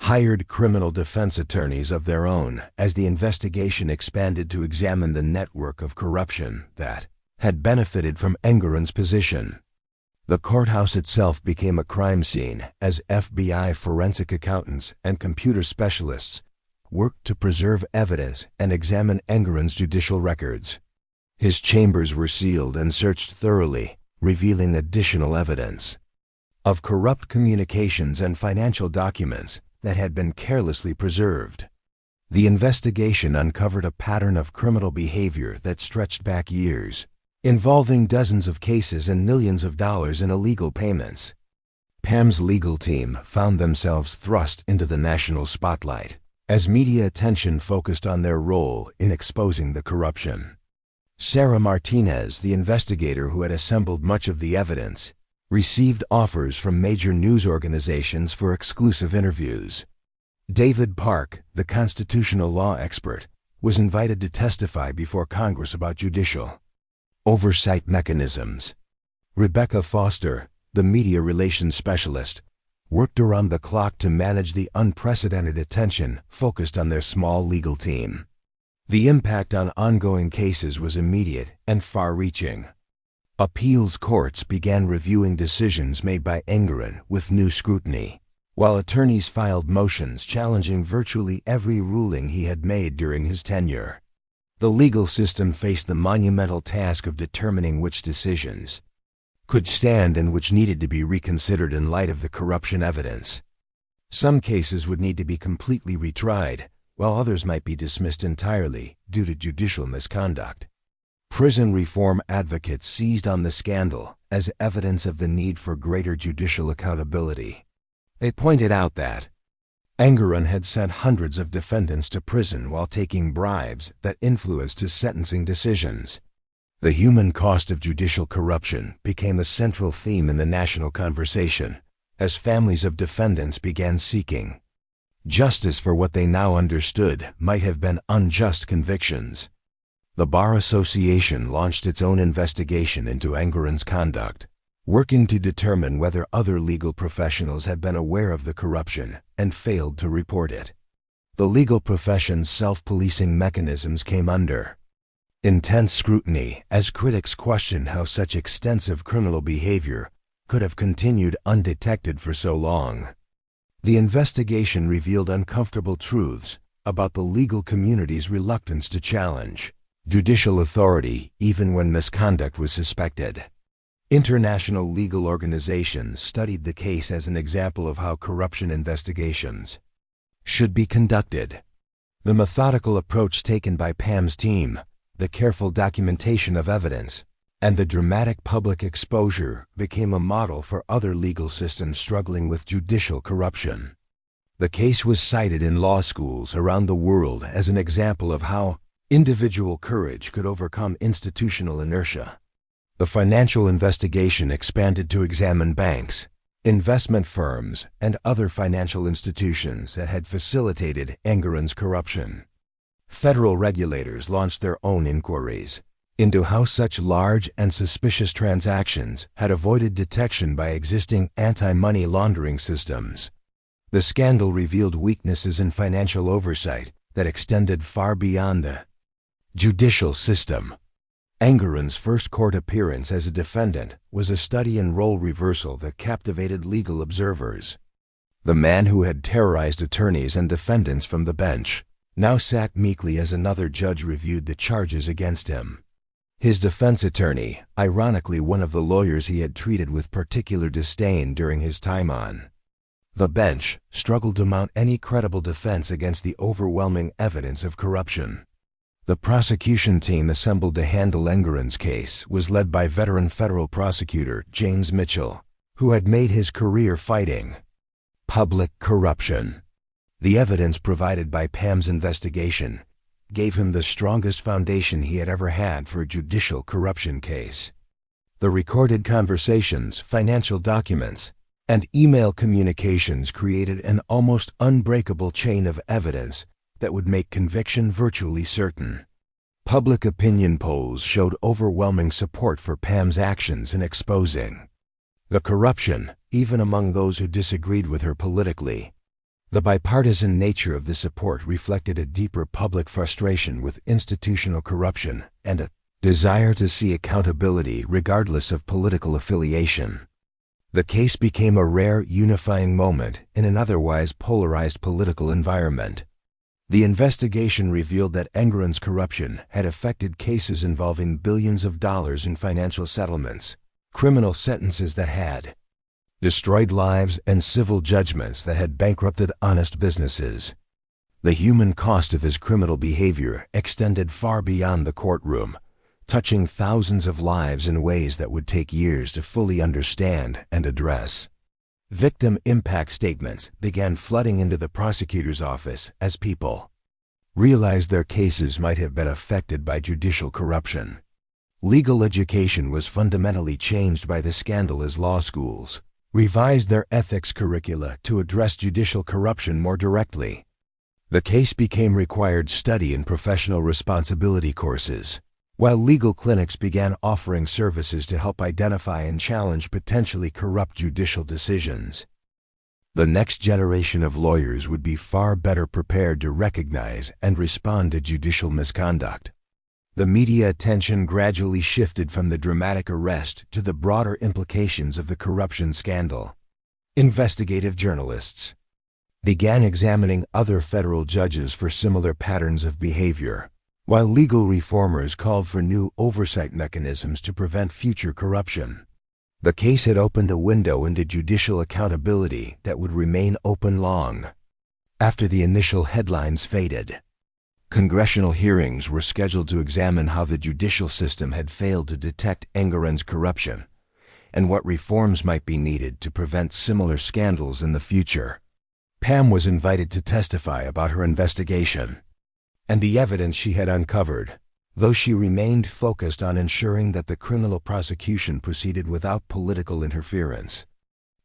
hired criminal defense attorneys of their own as the investigation expanded to examine the network of corruption that had benefited from Engoron's position. The courthouse itself became a crime scene as FBI forensic accountants and computer specialists worked to preserve evidence and examine Engoron's judicial records. His chambers were sealed and searched thoroughly, revealing additional evidence of corrupt communications and financial documents that had been carelessly preserved. The investigation uncovered a pattern of criminal behavior that stretched back years, involving dozens of cases and millions of dollars in illegal payments. Pam's legal team found themselves thrust into the national spotlight as media attention focused on their role in exposing the corruption. Sarah Martinez, the investigator who had assembled much of the evidence, received offers from major news organizations for exclusive interviews. David Park, the constitutional law expert, was invited to testify before Congress about judicial oversight mechanisms. Rebecca Foster, the media relations specialist, worked around the clock to manage the unprecedented attention focused on their small legal team. The impact on ongoing cases was immediate and far-reaching. Appeals courts began reviewing decisions made by Engoron with new scrutiny, while attorneys filed motions challenging virtually every ruling he had made during his tenure. The legal system faced the monumental task of determining which decisions could stand and which needed to be reconsidered in light of the corruption evidence. Some cases would need to be completely retried, while others might be dismissed entirely due to judicial misconduct. Prison reform advocates seized on the scandal as evidence of the need for greater judicial accountability. They pointed out that Engoron had sent hundreds of defendants to prison while taking bribes that influenced his sentencing decisions. The human cost of judicial corruption became a central theme in the national conversation as families of defendants began seeking justice for what they now understood might have been unjust convictions. The Bar Association launched its own investigation into Engoron's conduct, working to determine whether other legal professionals had been aware of the corruption and failed to report it. The legal profession's self-policing mechanisms came under intense scrutiny as critics questioned how such extensive criminal behavior could have continued undetected for so long. The investigation revealed uncomfortable truths about the legal community's reluctance to challenge judicial authority even when misconduct was suspected. International legal organizations studied the case as an example of how corruption investigations should be conducted. The methodical approach taken by Pam's team, the careful documentation of evidence, and the dramatic public exposure became a model for other legal systems struggling with judicial corruption. The case was cited in law schools around the world as an example of how individual courage could overcome institutional inertia. The financial investigation expanded to examine banks, investment firms, and other financial institutions that had facilitated Engoron's corruption. Federal regulators launched their own inquiries into how such large and suspicious transactions had avoided detection by existing anti-money laundering systems. The scandal revealed weaknesses in financial oversight that extended far beyond the judicial system. Engoron's first court appearance as a defendant was a study in role reversal that captivated legal observers. The man who had terrorized attorneys and defendants from the bench now sat meekly as another judge reviewed the charges against him. His defense attorney, ironically one of the lawyers he had treated with particular disdain during his time on the bench, struggled to mount any credible defense against the overwhelming evidence of corruption. The prosecution team assembled to handle Engoron's case was led by veteran federal prosecutor James Mitchell, who had made his career fighting public corruption. The evidence provided by Pam's investigation gave him the strongest foundation he had ever had for a judicial corruption case. The recorded conversations, financial documents, and email communications created an almost unbreakable chain of evidence that would make conviction virtually certain. Public opinion polls showed overwhelming support for Pam's actions in exposing the corruption, even among those who disagreed with her politically. The bipartisan nature of the support reflected a deeper public frustration with institutional corruption and a desire to see accountability regardless of political affiliation. The case became a rare unifying moment in an otherwise polarized political environment. The investigation revealed that Engoron's corruption had affected cases involving billions of dollars in financial settlements, criminal sentences that had destroyed lives, and civil judgments that had bankrupted honest businesses. The human cost of his criminal behavior extended far beyond the courtroom, touching thousands of lives in ways that would take years to fully understand and address. Victim impact statements began flooding into the prosecutor's office as people realized their cases might have been affected by judicial corruption. Legal education was fundamentally changed by the scandal as law schools revised their ethics curricula to address judicial corruption more directly. The case became required study in professional responsibility courses, while legal clinics began offering services to help identify and challenge potentially corrupt judicial decisions. The next generation of lawyers would be far better prepared to recognize and respond to judicial misconduct. The media attention gradually shifted from the dramatic arrest to the broader implications of the corruption scandal. Investigative journalists began examining other federal judges for similar patterns of behavior, while legal reformers called for new oversight mechanisms to prevent future corruption. The case had opened a window into judicial accountability that would remain open long after the initial headlines faded. Congressional hearings were scheduled to examine how the judicial system had failed to detect Engoron's corruption and what reforms might be needed to prevent similar scandals in the future. Pam was invited to testify about her investigation and the evidence she had uncovered, though she remained focused on ensuring that the criminal prosecution proceeded without political interference.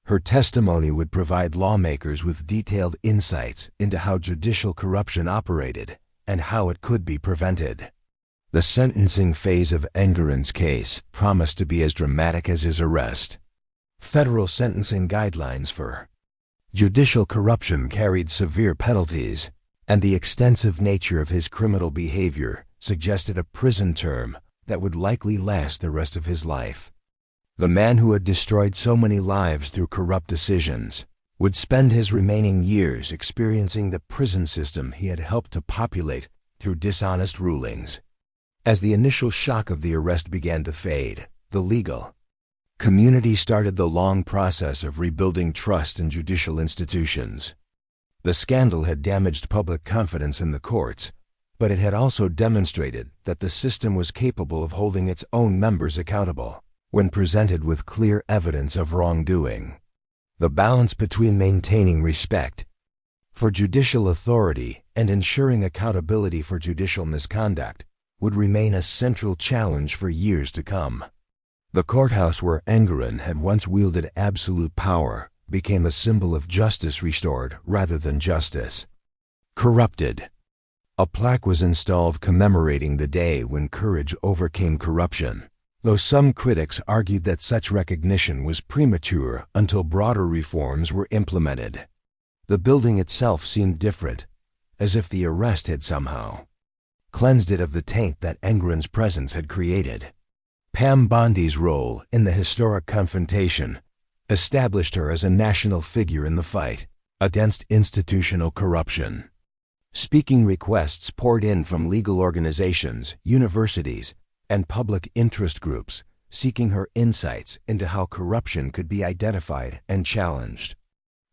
Her testimony would provide lawmakers with detailed insights into how judicial corruption operated and how it could be prevented. The sentencing phase of Engoron's case promised to be as dramatic as his arrest. Federal sentencing guidelines for judicial corruption carried severe penalties, and the extensive nature of his criminal behavior suggested a prison term that would likely last the rest of his life. The man who had destroyed so many lives through corrupt decisions would spend his remaining years experiencing the prison system he had helped to populate through dishonest rulings. As the initial shock of the arrest began to fade, the legal community started the long process of rebuilding trust in judicial institutions. The scandal had damaged public confidence in the courts, but it had also demonstrated that the system was capable of holding its own members accountable when presented with clear evidence of wrongdoing. The balance between maintaining respect for judicial authority and ensuring accountability for judicial misconduct would remain a central challenge for years to come. The courthouse where Engoron had once wielded absolute power became a symbol of justice restored rather than justice corrupted. A plaque was installed commemorating the day when courage overcame corruption, though some critics argued that such recognition was premature until broader reforms were implemented. The building itself seemed different, as if the arrest had somehow cleansed it of the taint that Engoron's presence had created. Pam Bondi's role in the historic confrontation established her as a national figure in the fight against institutional corruption. Speaking requests poured in from legal organizations, universities, and public interest groups seeking her insights into how corruption could be identified and challenged.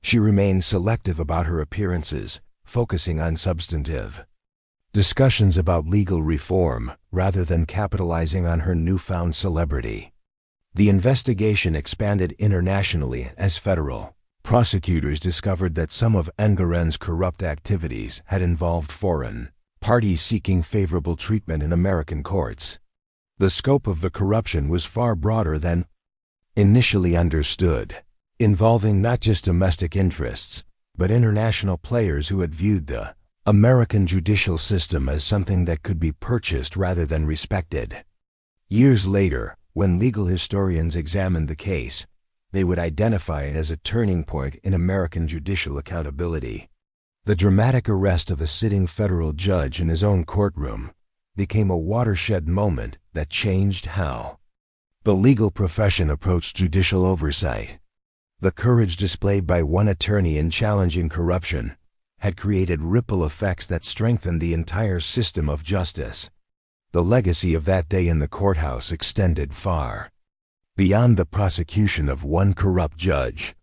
She remained selective about her appearances, focusing on substantive discussions about legal reform rather than capitalizing on her newfound celebrity. The investigation expanded internationally as federal prosecutors discovered that some of Engoron's corrupt activities had involved foreign parties seeking favorable treatment in American courts. The scope of the corruption was far broader than initially understood, involving not just domestic interests, but international players who had viewed the American judicial system as something that could be purchased rather than respected. Years later, when legal historians examined the case, they would identify it as a turning point in American judicial accountability. The dramatic arrest of a sitting federal judge in his own courtroom became a watershed moment that changed how the legal profession approached judicial oversight. The courage displayed by one attorney in challenging corruption had created ripple effects that strengthened the entire system of justice. The legacy of that day in the courthouse extended far beyond the prosecution of one corrupt judge.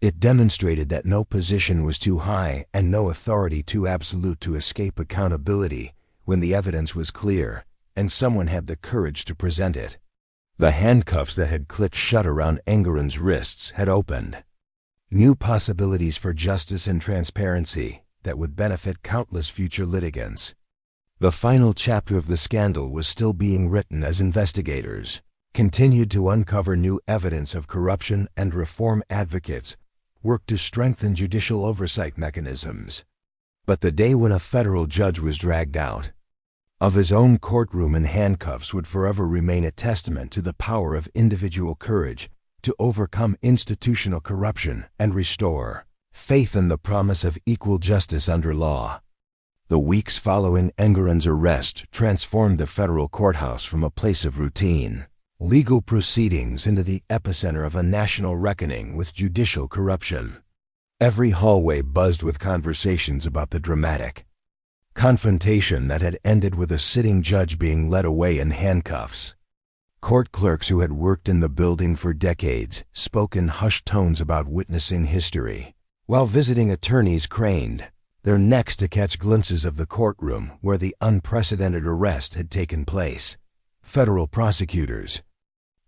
It demonstrated that no position was too high and no authority too absolute to escape accountability when the evidence was clear and someone had the courage to present it. The handcuffs that had clicked shut around Engoron's wrists had opened new possibilities for justice and transparency that would benefit countless future litigants. The final chapter of the scandal was still being written as investigators continued to uncover new evidence of corruption and reform advocates worked to strengthen judicial oversight mechanisms. But the day when a federal judge was dragged out of his own courtroom in handcuffs would forever remain a testament to the power of individual courage to overcome institutional corruption and restore faith in the promise of equal justice under law. The weeks following Engoron's arrest transformed the federal courthouse from a place of routine legal proceedings into the epicenter of a national reckoning with judicial corruption. Every hallway buzzed with conversations about the dramatic Confrontation that had ended with a sitting judge being led away in handcuffs. Court clerks who had worked in the building for decades spoke in hushed tones about witnessing history, while visiting attorneys craned their necks to catch glimpses of the courtroom where the unprecedented arrest had taken place. Federal prosecutors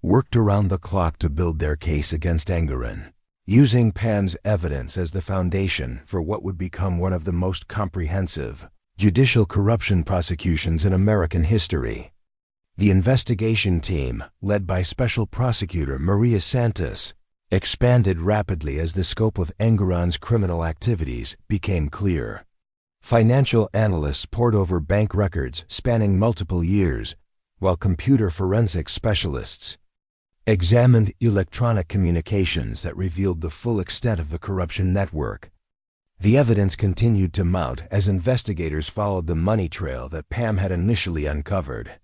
worked around the clock to build their case against Engoron, using Pam's evidence as the foundation for what would become one of the most comprehensive judicial corruption prosecutions in American history. The investigation team, led by Special Prosecutor Maria Santos, expanded rapidly as the scope of Engoron's criminal activities became clear. Financial analysts pored over bank records spanning multiple years, while computer forensics specialists examined electronic communications that revealed the full extent of the corruption network. The evidence continued to mount as investigators followed the money trail that Pam had initially uncovered.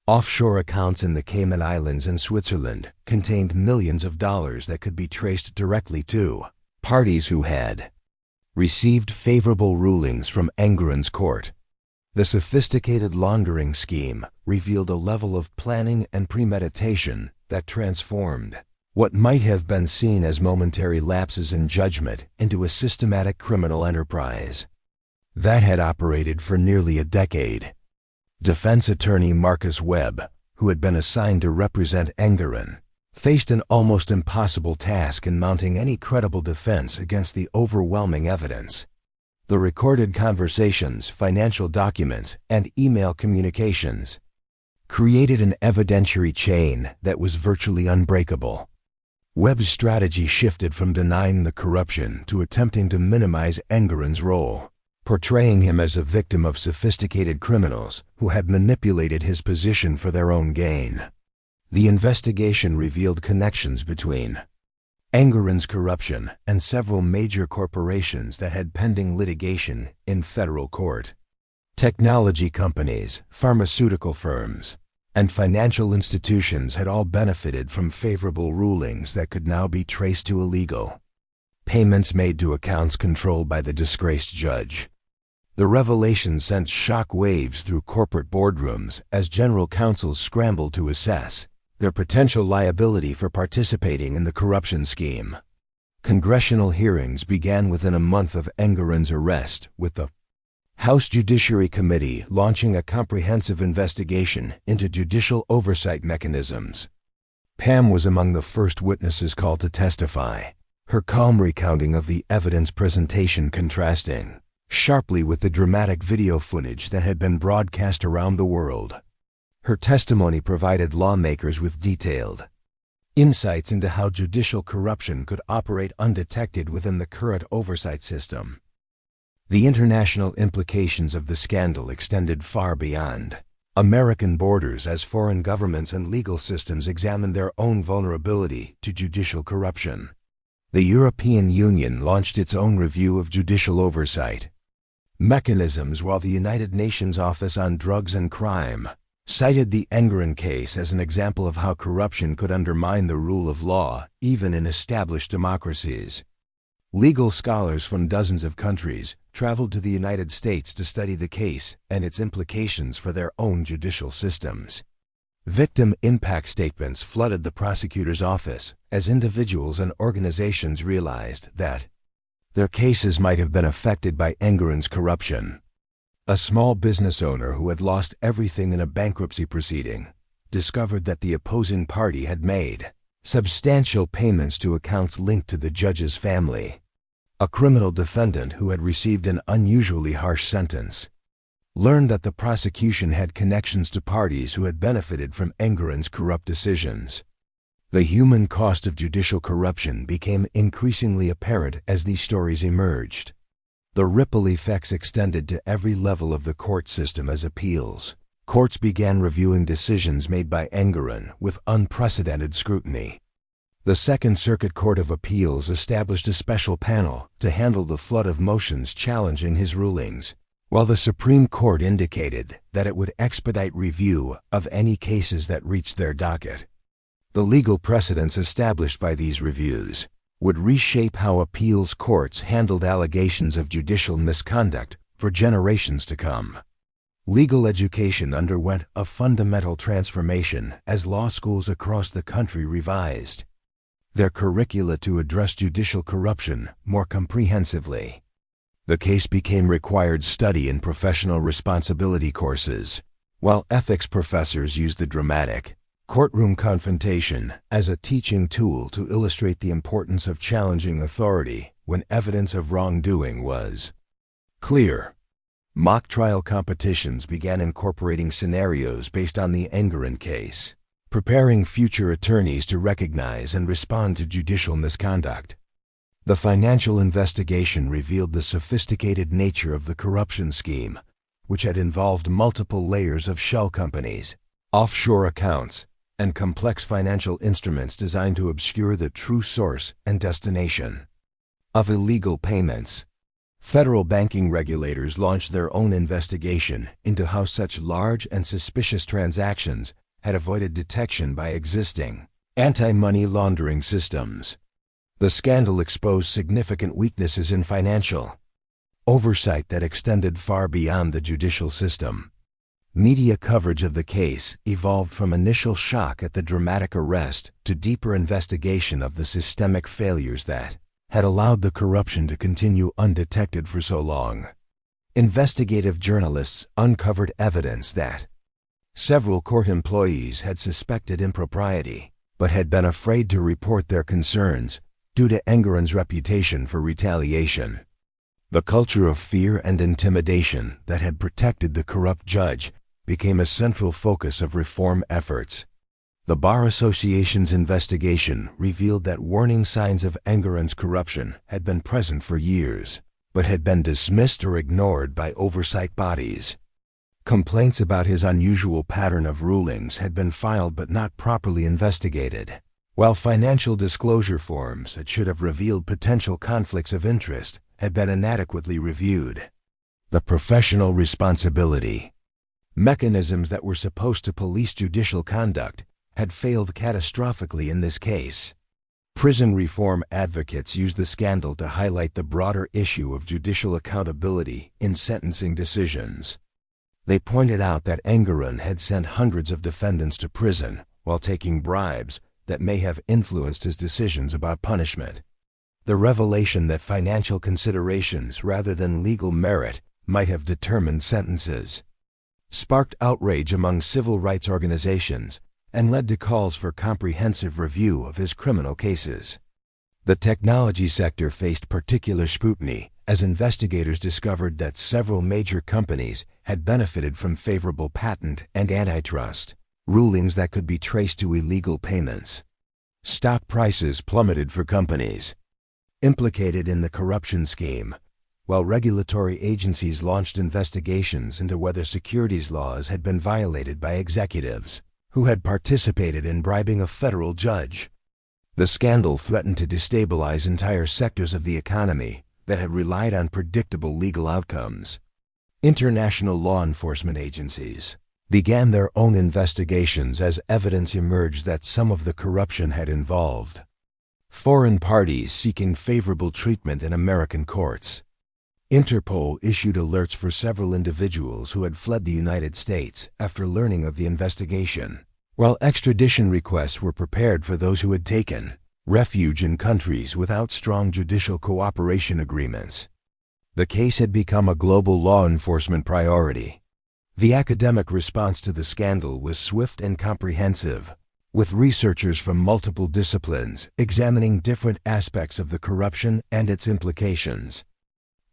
Offshore accounts in the Cayman Islands and Switzerland contained millions of dollars that could be traced directly to parties who had received favorable rulings from Engoron's court. The sophisticated laundering scheme revealed a level of planning and premeditation that transformed what might have been seen as momentary lapses in judgment into a systematic criminal enterprise that had operated for nearly a decade. Defense attorney Marcus Webb, who had been assigned to represent Engoron, faced an almost impossible task in mounting any credible defense against the overwhelming evidence. The recorded conversations, financial documents, and email communications created an evidentiary chain that was virtually unbreakable. Webb's strategy shifted from denying the corruption to attempting to minimize Engoron's role, portraying him as a victim of sophisticated criminals who had manipulated his position for their own gain. The investigation revealed connections between Engoron's corruption and several major corporations that had pending litigation in federal court. Technology companies, pharmaceutical firms, and financial institutions had all benefited from favorable rulings that could now be traced to illegal payments made to accounts controlled by the disgraced judge. The revelation sent shock waves through corporate boardrooms as general counsels scrambled to assess their potential liability for participating in the corruption scheme. Congressional hearings began within a month of Engoron's arrest, with the House Judiciary Committee launching a comprehensive investigation into judicial oversight mechanisms. Pam was among the first witnesses called to testify, her calm recounting of the evidence presentation contrasting sharply with the dramatic video footage that had been broadcast around the world. Her testimony provided lawmakers with detailed insights into how judicial corruption could operate undetected within the current oversight system. The international implications of the scandal extended far beyond American borders as foreign governments and legal systems examined their own vulnerability to judicial corruption. The European Union launched its own review of judicial oversight mechanisms, while the United Nations Office on Drugs and Crime cited the Engoron case as an example of how corruption could undermine the rule of law, even in established democracies. Legal scholars from dozens of countries traveled to the United States to study the case and its implications for their own judicial systems. Victim impact statements flooded the prosecutor's office as individuals and organizations realized that their cases might have been affected by Engoron's corruption. A small business owner who had lost everything in a bankruptcy proceeding discovered that the opposing party had made substantial payments to accounts linked to the judge's family. A criminal defendant who had received an unusually harsh sentence learned that the prosecution had connections to parties who had benefited from Engoron's corrupt decisions. The human cost of judicial corruption became increasingly apparent as these stories emerged. The ripple effects extended to every level of the court system as appeals courts began reviewing decisions made by Engoron with unprecedented scrutiny. The Second Circuit Court of Appeals established a special panel to handle the flood of motions challenging his rulings, while the Supreme Court indicated that it would expedite review of any cases that reached their docket. The legal precedents established by these reviews would reshape how appeals courts handled allegations of judicial misconduct for generations to come. Legal education underwent a fundamental transformation as law schools across the country revised their curricula to address judicial corruption more comprehensively. The case became required study in professional responsibility courses, while ethics professors used the dramatic courtroom confrontation as a teaching tool to illustrate the importance of challenging authority when evidence of wrongdoing was clear. Mock trial competitions began incorporating scenarios based on the Engoron case, preparing future attorneys to recognize and respond to judicial misconduct. The financial investigation revealed the sophisticated nature of the corruption scheme, which had involved multiple layers of shell companies, offshore accounts, and complex financial instruments designed to obscure the true source and destination of illegal payments. Federal banking regulators launched their own investigation into how such large and suspicious transactions had avoided detection by existing anti-money laundering systems. The scandal exposed significant weaknesses in financial oversight that extended far beyond the judicial system. Media coverage of the case evolved from initial shock at the dramatic arrest to deeper investigation of the systemic failures that had allowed the corruption to continue undetected for so long. Investigative journalists uncovered evidence that several court employees had suspected impropriety, but had been afraid to report their concerns due to Engoron's reputation for retaliation. The culture of fear and intimidation that had protected the corrupt judge became a central focus of reform efforts. The Bar Association's investigation revealed that warning signs of Engoron's corruption had been present for years, but had been dismissed or ignored by oversight bodies. Complaints about his unusual pattern of rulings had been filed but not properly investigated, while financial disclosure forms that should have revealed potential conflicts of interest had been inadequately reviewed. The professional responsibility mechanisms that were supposed to police judicial conduct had failed catastrophically in this case. Prison reform advocates used the scandal to highlight the broader issue of judicial accountability in sentencing decisions. They pointed out that Engoron had sent hundreds of defendants to prison while taking bribes that may have influenced his decisions about punishment. The revelation that financial considerations rather than legal merit might have determined sentences sparked outrage among civil rights organizations and led to calls for comprehensive review of his criminal cases. The technology sector faced particular scrutiny as investigators discovered that several major companies had benefited from favorable patent and antitrust rulings that could be traced to illegal payments. Stock prices plummeted for companies implicated in the corruption scheme, while regulatory agencies launched investigations into whether securities laws had been violated by executives who had participated in bribing a federal judge. The scandal threatened to destabilize entire sectors of the economy that had relied on predictable legal outcomes. International law enforcement agencies began their own investigations as evidence emerged that some of the corruption had involved foreign parties seeking favorable treatment in American courts. Interpol issued alerts for several individuals who had fled the United States after learning of the investigation, while extradition requests were prepared for those who had taken refuge in countries without strong judicial cooperation agreements. The case had become a global law enforcement priority. The academic response to the scandal was swift and comprehensive, with researchers from multiple disciplines examining different aspects of the corruption and its implications.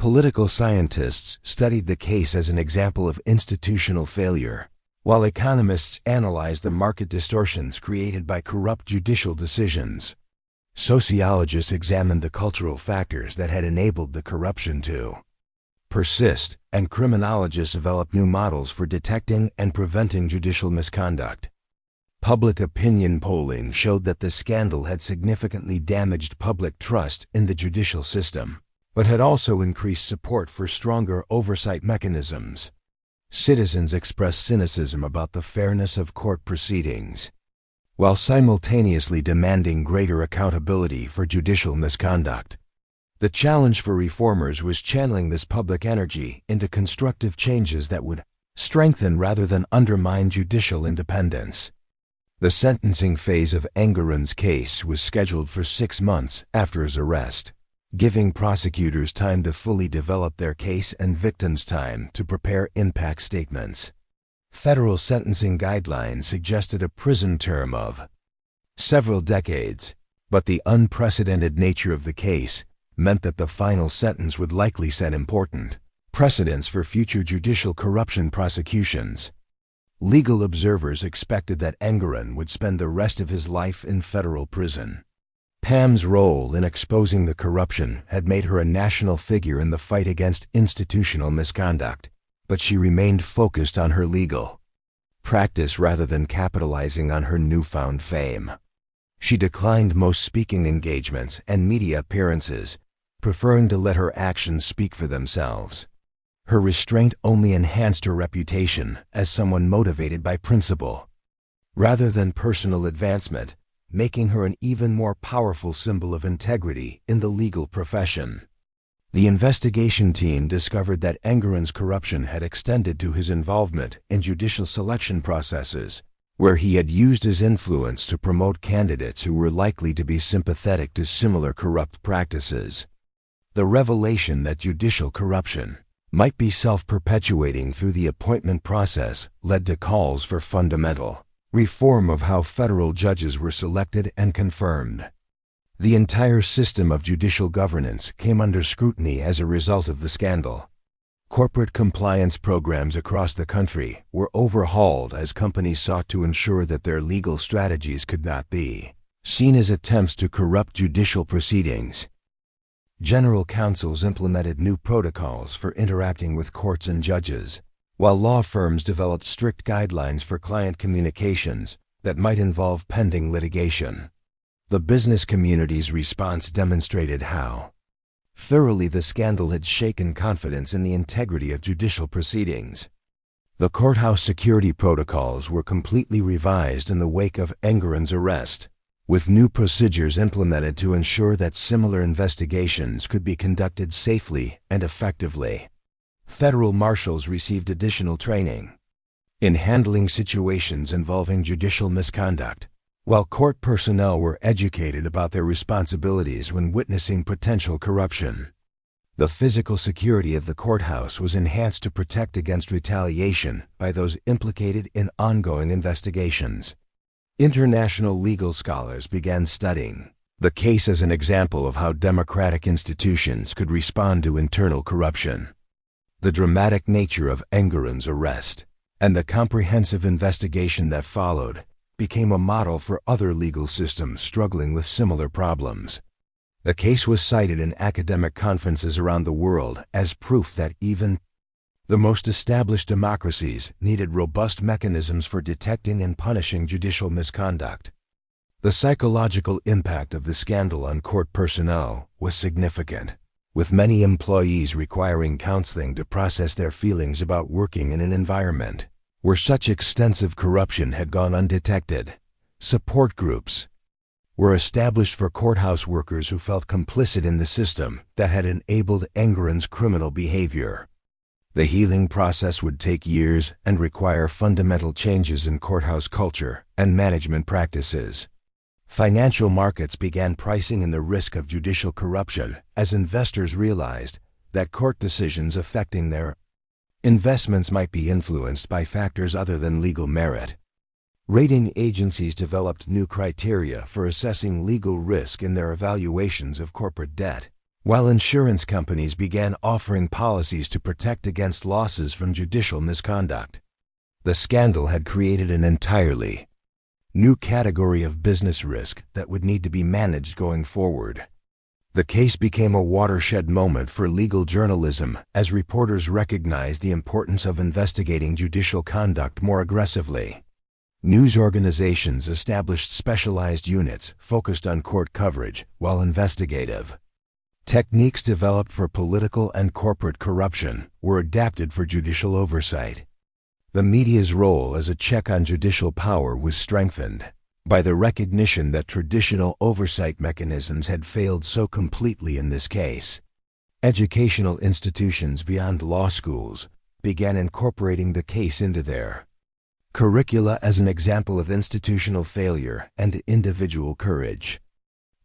Political scientists studied the case as an example of institutional failure, while economists analyzed the market distortions created by corrupt judicial decisions. Sociologists examined the cultural factors that had enabled the corruption to persist, and criminologists developed new models for detecting and preventing judicial misconduct. Public opinion polling showed that the scandal had significantly damaged public trust in the judicial system, but had also increased support for stronger oversight mechanisms. Citizens expressed cynicism about the fairness of court proceedings, while simultaneously demanding greater accountability for judicial misconduct. The challenge for reformers was channeling this public energy into constructive changes that would strengthen rather than undermine judicial independence. The sentencing phase of Engoron's case was scheduled for 6 months after his arrest, giving prosecutors time to fully develop their case and victims time to prepare impact statements. Federal sentencing guidelines suggested a prison term of several decades, but the unprecedented nature of the case meant that the final sentence would likely set important precedents for future judicial corruption prosecutions. Legal observers expected that Engoron would spend the rest of his life in federal prison. Pam's role in exposing the corruption had made her a national figure in the fight against institutional misconduct, but she remained focused on her legal practice rather than capitalizing on her newfound fame. She declined most speaking engagements and media appearances, preferring to let her actions speak for themselves. Her restraint only enhanced her reputation as someone motivated by principle, rather than personal advancement, making her an even more powerful symbol of integrity in the legal profession. The investigation team discovered that Engoron's corruption had extended to his involvement in judicial selection processes, where he had used his influence to promote candidates who were likely to be sympathetic to similar corrupt practices. The revelation that judicial corruption might be self-perpetuating through the appointment process led to calls for fundamental reform of how federal judges were selected and confirmed. The entire system of judicial governance came under scrutiny as a result of the scandal. Corporate compliance programs across the country were overhauled as companies sought to ensure that their legal strategies could not be seen as attempts to corrupt judicial proceedings. General counsels implemented new protocols for interacting with courts and judges, while law firms developed strict guidelines for client communications that might involve pending litigation. The business community's response demonstrated how thoroughly the scandal had shaken confidence in the integrity of judicial proceedings. The courthouse security protocols were completely revised in the wake of Engoron's arrest, with new procedures implemented to ensure that similar investigations could be conducted safely and effectively. Federal marshals received additional training in handling situations involving judicial misconduct, while court personnel were educated about their responsibilities when witnessing potential corruption. The physical security of the courthouse was enhanced to protect against retaliation by those implicated in ongoing investigations. International legal scholars began studying the case as an example of how democratic institutions could respond to internal corruption. The dramatic nature of Engoron's arrest and the comprehensive investigation that followed became a model for other legal systems struggling with similar problems. The case was cited in academic conferences around the world as proof that even the most established democracies needed robust mechanisms for detecting and punishing judicial misconduct. The psychological impact of the scandal on court personnel was significant, with many employees requiring counseling to process their feelings about working in an environment where such extensive corruption had gone undetected. Support groups were established for courthouse workers who felt complicit in the system that had enabled Engoron's criminal behavior. The healing process would take years and require fundamental changes in courthouse culture and management practices. Financial markets began pricing in the risk of judicial corruption as investors realized that court decisions affecting their investments might be influenced by factors other than legal merit. Rating agencies developed new criteria for assessing legal risk in their evaluations of corporate debt, while insurance companies began offering policies to protect against losses from judicial misconduct. The scandal had created an entirely new category of business risk that would need to be managed going forward. The case became a watershed moment for legal journalism as reporters recognized the importance of investigating judicial conduct more aggressively. News organizations established specialized units focused on court coverage, while investigative techniques developed for political and corporate corruption were adapted for judicial oversight. The media's role as a check on judicial power was strengthened by the recognition that traditional oversight mechanisms had failed so completely in this case. Educational institutions beyond law schools began incorporating the case into their curricula as an example of institutional failure and individual courage.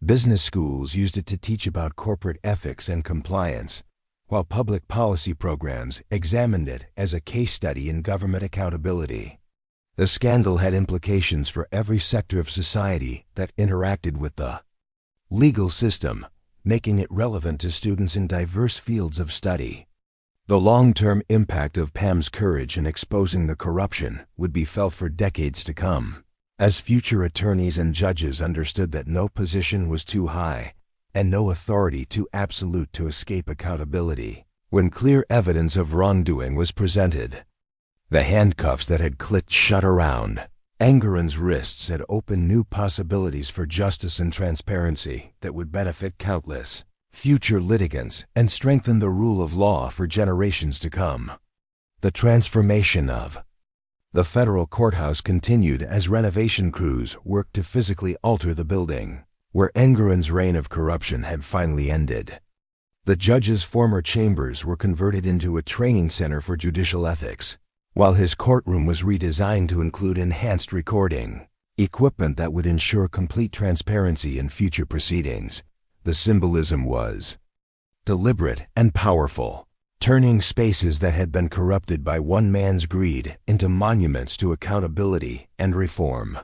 Business schools used it to teach about corporate ethics and compliance, while public policy programs examined it as a case study in government accountability. The scandal had implications for every sector of society that interacted with the legal system, making it relevant to students in diverse fields of study. The long-term impact of Pam's courage in exposing the corruption would be felt for decades to come, as future attorneys and judges understood that no position was too high and no authority too absolute to escape accountability. When clear evidence of wrongdoing was presented, the handcuffs that had clicked shut around Engoron's wrists had opened new possibilities for justice and transparency that would benefit countless future litigants and strengthen the rule of law for generations to come. The transformation of the federal courthouse continued as renovation crews worked to physically alter the building, where Engoron's reign of corruption had finally ended. The judge's former chambers were converted into a training center for judicial ethics, while his courtroom was redesigned to include enhanced recording equipment that would ensure complete transparency in future proceedings. The symbolism was deliberate and powerful, turning spaces that had been corrupted by one man's greed into monuments to accountability and reform.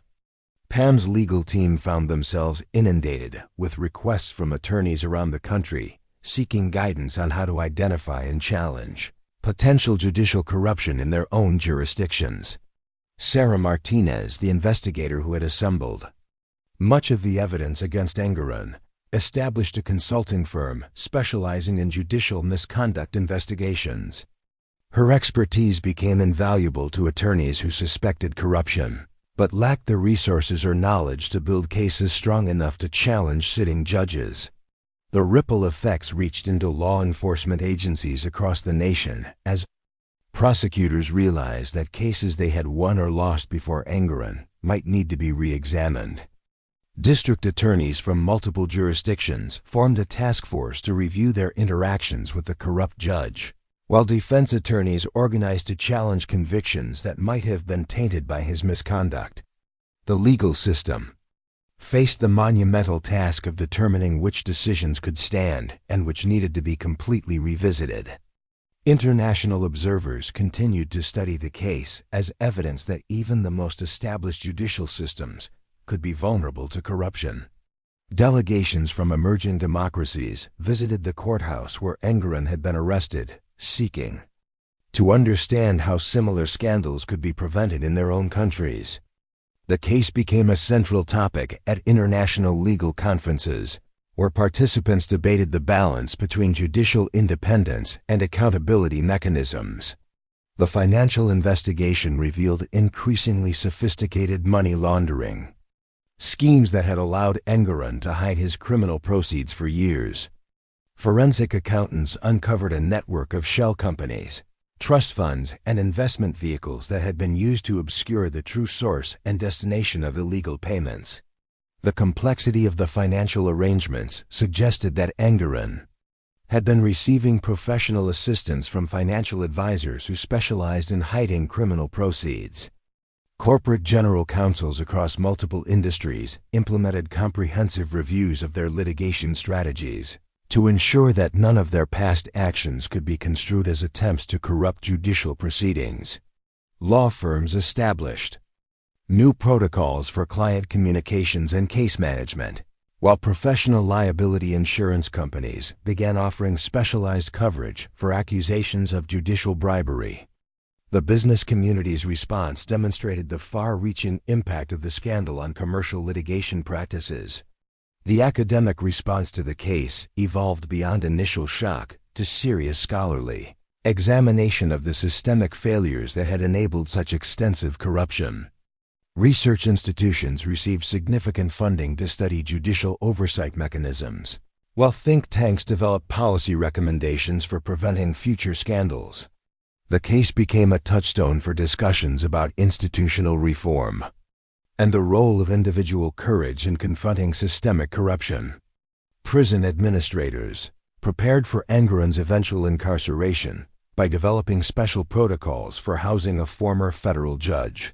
Pam's legal team found themselves inundated with requests from attorneys around the country seeking guidance on how to identify and challenge potential judicial corruption in their own jurisdictions. Sarah Martinez, the investigator who had assembled much of the evidence against Engoron, established a consulting firm specializing in judicial misconduct investigations. Her expertise became invaluable to attorneys who suspected corruption, but lacked the resources or knowledge to build cases strong enough to challenge sitting judges. The ripple effects reached into law enforcement agencies across the nation as prosecutors realized that cases they had won or lost before Engoron might need to be re-examined. District attorneys from multiple jurisdictions formed a task force to review their interactions with the corrupt judge, while defense attorneys organized to challenge convictions that might have been tainted by his misconduct. The legal system faced the monumental task of determining which decisions could stand and which needed to be completely revisited. International observers continued to study the case as evidence that even the most established judicial systems could be vulnerable to corruption. Delegations from emerging democracies visited the courthouse where Engoron had been arrested, seeking to understand how similar scandals could be prevented in their own countries. The case became a central topic at international legal conferences, where participants debated the balance between judicial independence and accountability mechanisms. The financial investigation revealed increasingly sophisticated money laundering schemes that had allowed Engoron to hide his criminal proceeds for years. Forensic accountants uncovered a network of shell companies, trust funds, and investment vehicles that had been used to obscure the true source and destination of illegal payments. The complexity of the financial arrangements suggested that Engoron had been receiving professional assistance from financial advisors who specialized in hiding criminal proceeds. Corporate general counsels across multiple industries implemented comprehensive reviews of their litigation strategies to ensure that none of their past actions could be construed as attempts to corrupt judicial proceedings. Law firms established new protocols for client communications and case management, while professional liability insurance companies began offering specialized coverage for accusations of judicial bribery. The business community's response demonstrated the far-reaching impact of the scandal on commercial litigation practices. The academic response to the case evolved beyond initial shock to serious scholarly examination of the systemic failures that had enabled such extensive corruption. Research institutions received significant funding to study judicial oversight mechanisms, while think tanks developed policy recommendations for preventing future scandals. The case became a touchstone for discussions about institutional reform. and the role of individual courage in confronting systemic corruption. Prison administrators prepared for Engoron's eventual incarceration by developing special protocols for housing a former federal judge.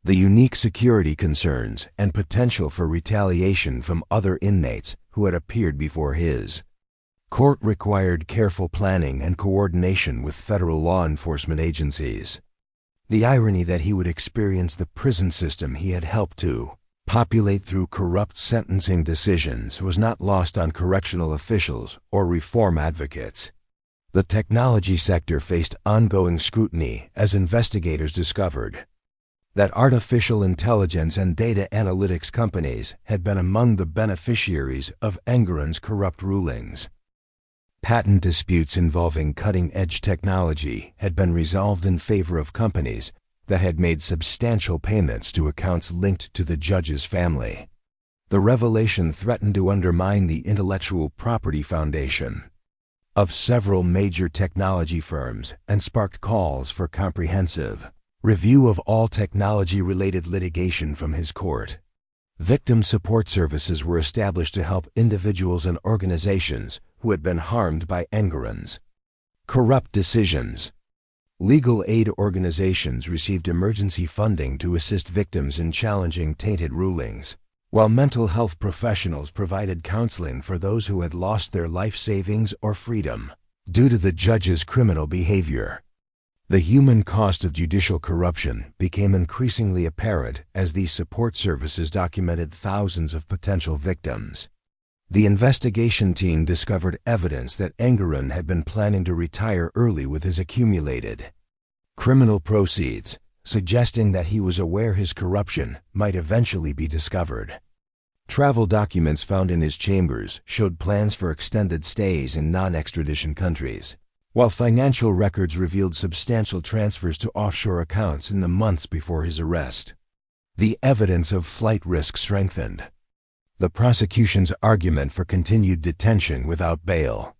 The unique security concerns and potential for retaliation from other inmates who had appeared before his court required careful planning and coordination with federal law enforcement agencies. The irony that he would experience the prison system he had helped to populate through corrupt sentencing decisions was not lost on correctional officials or reform advocates. The technology sector faced ongoing scrutiny as investigators discovered that artificial intelligence and data analytics companies had been among the beneficiaries of Engoron's corrupt rulings. Patent disputes involving cutting-edge technology had been resolved in favor of companies that had made substantial payments to accounts linked to the judge's family. The revelation threatened to undermine the intellectual property foundation of several major technology firms and sparked calls for comprehensive review of all technology-related litigation from his court. Victim support services were established to help individuals and organizations who had been harmed by Engoron's corrupt decisions. Legal aid organizations received emergency funding to assist victims in challenging tainted rulings, while mental health professionals provided counseling for those who had lost their life savings or freedom due to the judge's criminal behavior. The human cost of judicial corruption became increasingly apparent as these support services documented thousands of potential victims. The investigation team discovered evidence that Engoron had been planning to retire early with his accumulated criminal proceeds, suggesting that he was aware his corruption might eventually be discovered. Travel documents found in his chambers showed plans for extended stays in non-extradition countries, while financial records revealed substantial transfers to offshore accounts in the months before his arrest. The evidence of flight risk strengthened the prosecution's argument for continued detention without bail.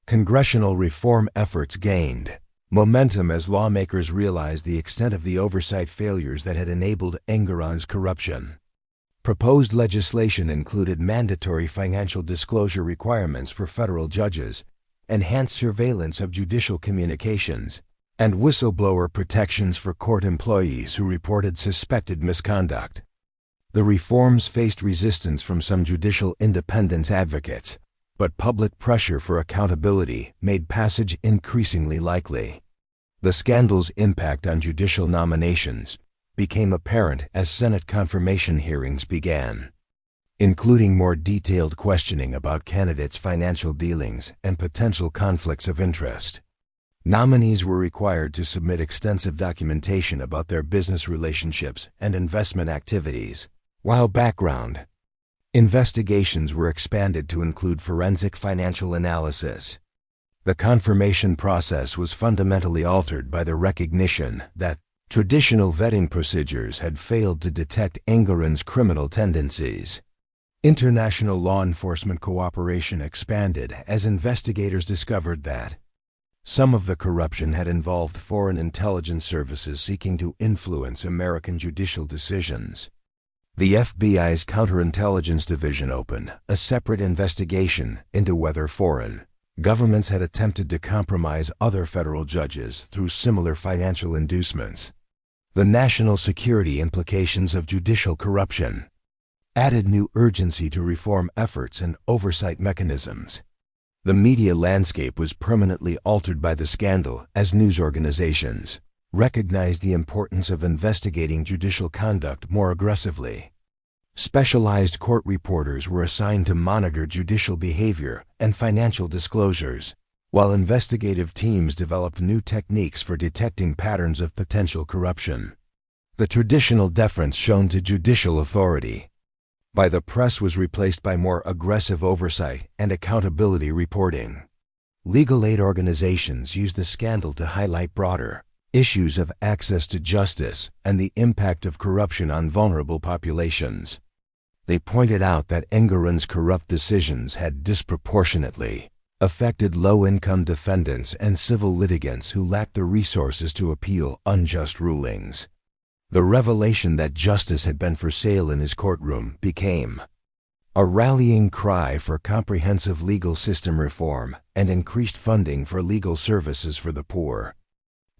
Congressional reform efforts gained momentum as lawmakers realized the extent of the oversight failures that had enabled Engoron's corruption. Proposed legislation included mandatory financial disclosure requirements for federal judges, enhanced surveillance of judicial communications, and whistleblower protections for court employees who reported suspected misconduct. The reforms faced resistance from some judicial independence advocates, but public pressure for accountability made passage increasingly likely. The scandal's impact on judicial nominations became apparent as Senate confirmation hearings began, including more detailed questioning about candidates' financial dealings and potential conflicts of interest. Nominees were required to submit extensive documentation about their business relationships and investment activities, while background investigations were expanded to include forensic financial analysis. The confirmation process was fundamentally altered by the recognition that traditional vetting procedures had failed to detect Engoron's criminal tendencies. International law enforcement cooperation expanded as investigators discovered that some of the corruption had involved foreign intelligence services seeking to influence American judicial decisions. The FBI's Counterintelligence Division opened a separate investigation into whether foreign governments had attempted to compromise other federal judges through similar financial inducements. The national security implications of judicial corruption added new urgency to reform efforts and oversight mechanisms. The media landscape was permanently altered by the scandal as news organizations recognized the importance of investigating judicial conduct more aggressively. Specialized court reporters were assigned to monitor judicial behavior and financial disclosures, while investigative teams developed new techniques for detecting patterns of potential corruption. The traditional deference shown to judicial authority by the press was replaced by more aggressive oversight and accountability reporting. Legal aid organizations used the scandal to highlight broader issues of access to justice and the impact of corruption on vulnerable populations. They pointed out that Engoron's corrupt decisions had disproportionately affected low-income defendants and civil litigants who lacked the resources to appeal unjust rulings. The revelation that justice had been for sale in his courtroom became a rallying cry for comprehensive legal system reform and increased funding for legal services for the poor.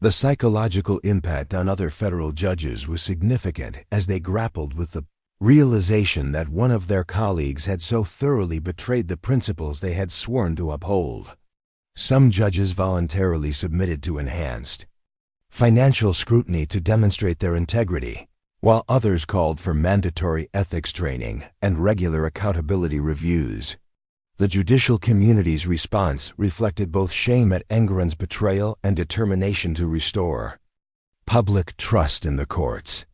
The psychological impact on other federal judges was significant as they grappled with the realization that one of their colleagues had so thoroughly betrayed the principles they had sworn to uphold. Some judges voluntarily submitted to enhanced financial scrutiny to demonstrate their integrity, while others called for mandatory ethics training and regular accountability reviews. The judicial community's response reflected both shame at Engoron's betrayal and determination to restore public trust in the courts.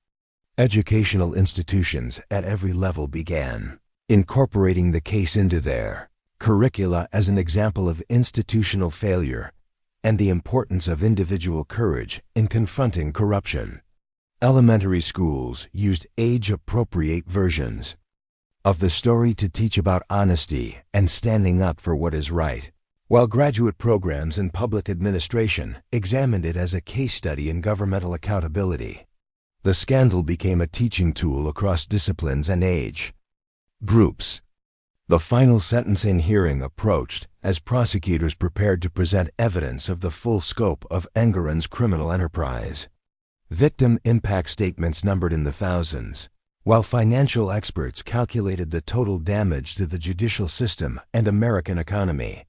Educational institutions at every level began incorporating the case into their curricula as an example of institutional failure and the importance of individual courage in confronting corruption. Elementary schools used age-appropriate versions of the story to teach about honesty and standing up for what is right, while graduate programs in public administration examined it as a case study in governmental accountability. The scandal became a teaching tool across disciplines and age groups. The final sentencing hearing approached as prosecutors prepared to present evidence of the full scope of Engoron's criminal enterprise. Victim impact statements numbered in the thousands, while financial experts calculated the total damage to the judicial system and American economy.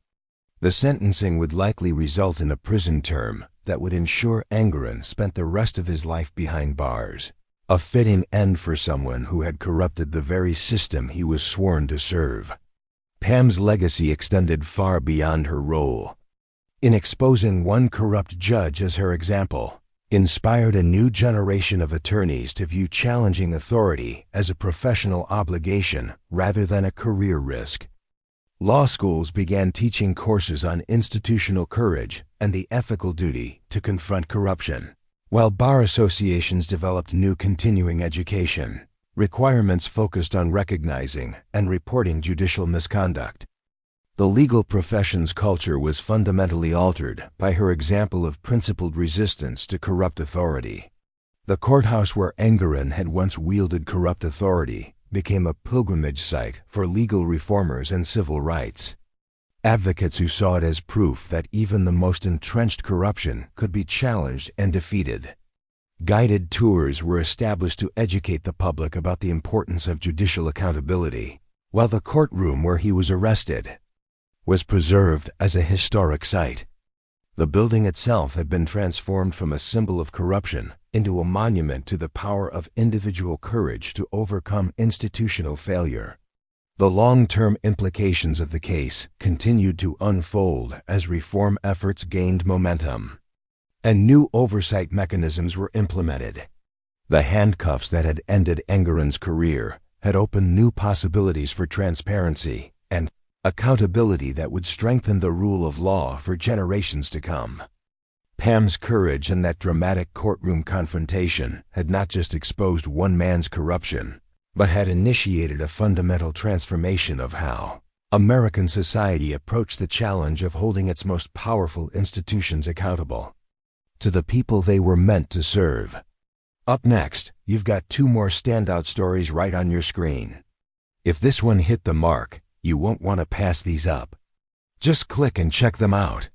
The sentencing would likely result in a prison term that would ensure Engoron spent the rest of his life behind bars, a fitting end for someone who had corrupted the very system he was sworn to serve. Pam's legacy extended far beyond her role. In exposing one corrupt judge as her example, inspired a new generation of attorneys to view challenging authority as a professional obligation rather than a career risk. Law schools began teaching courses on institutional courage and the ethical duty to confront corruption, while bar associations developed new continuing education requirements focused on recognizing and reporting judicial misconduct. The legal profession's culture was fundamentally altered by her example of principled resistance to corrupt authority. The courthouse where Engoron had once wielded corrupt authority became a pilgrimage site for legal reformers and civil rights advocates who saw it as proof that even the most entrenched corruption could be challenged and defeated. Guided tours were established to educate the public about the importance of judicial accountability, while the courtroom where he was arrested was preserved as a historic site. The building itself had been transformed from a symbol of corruption into a monument to the power of individual courage to overcome institutional failure. The long-term implications of the case continued to unfold as reform efforts gained momentum, and new oversight mechanisms were implemented. The handcuffs that had ended Engoron's career had opened new possibilities for transparency and accountability that would strengthen the rule of law for generations to come. Pam's courage in that dramatic courtroom confrontation had not just exposed one man's corruption, but had initiated a fundamental transformation of how American society approached the challenge of holding its most powerful institutions accountable to the people they were meant to serve. Up next, you've got two more standout stories right on your screen. If this one hit the mark, you won't want to pass these up. Just click and check them out.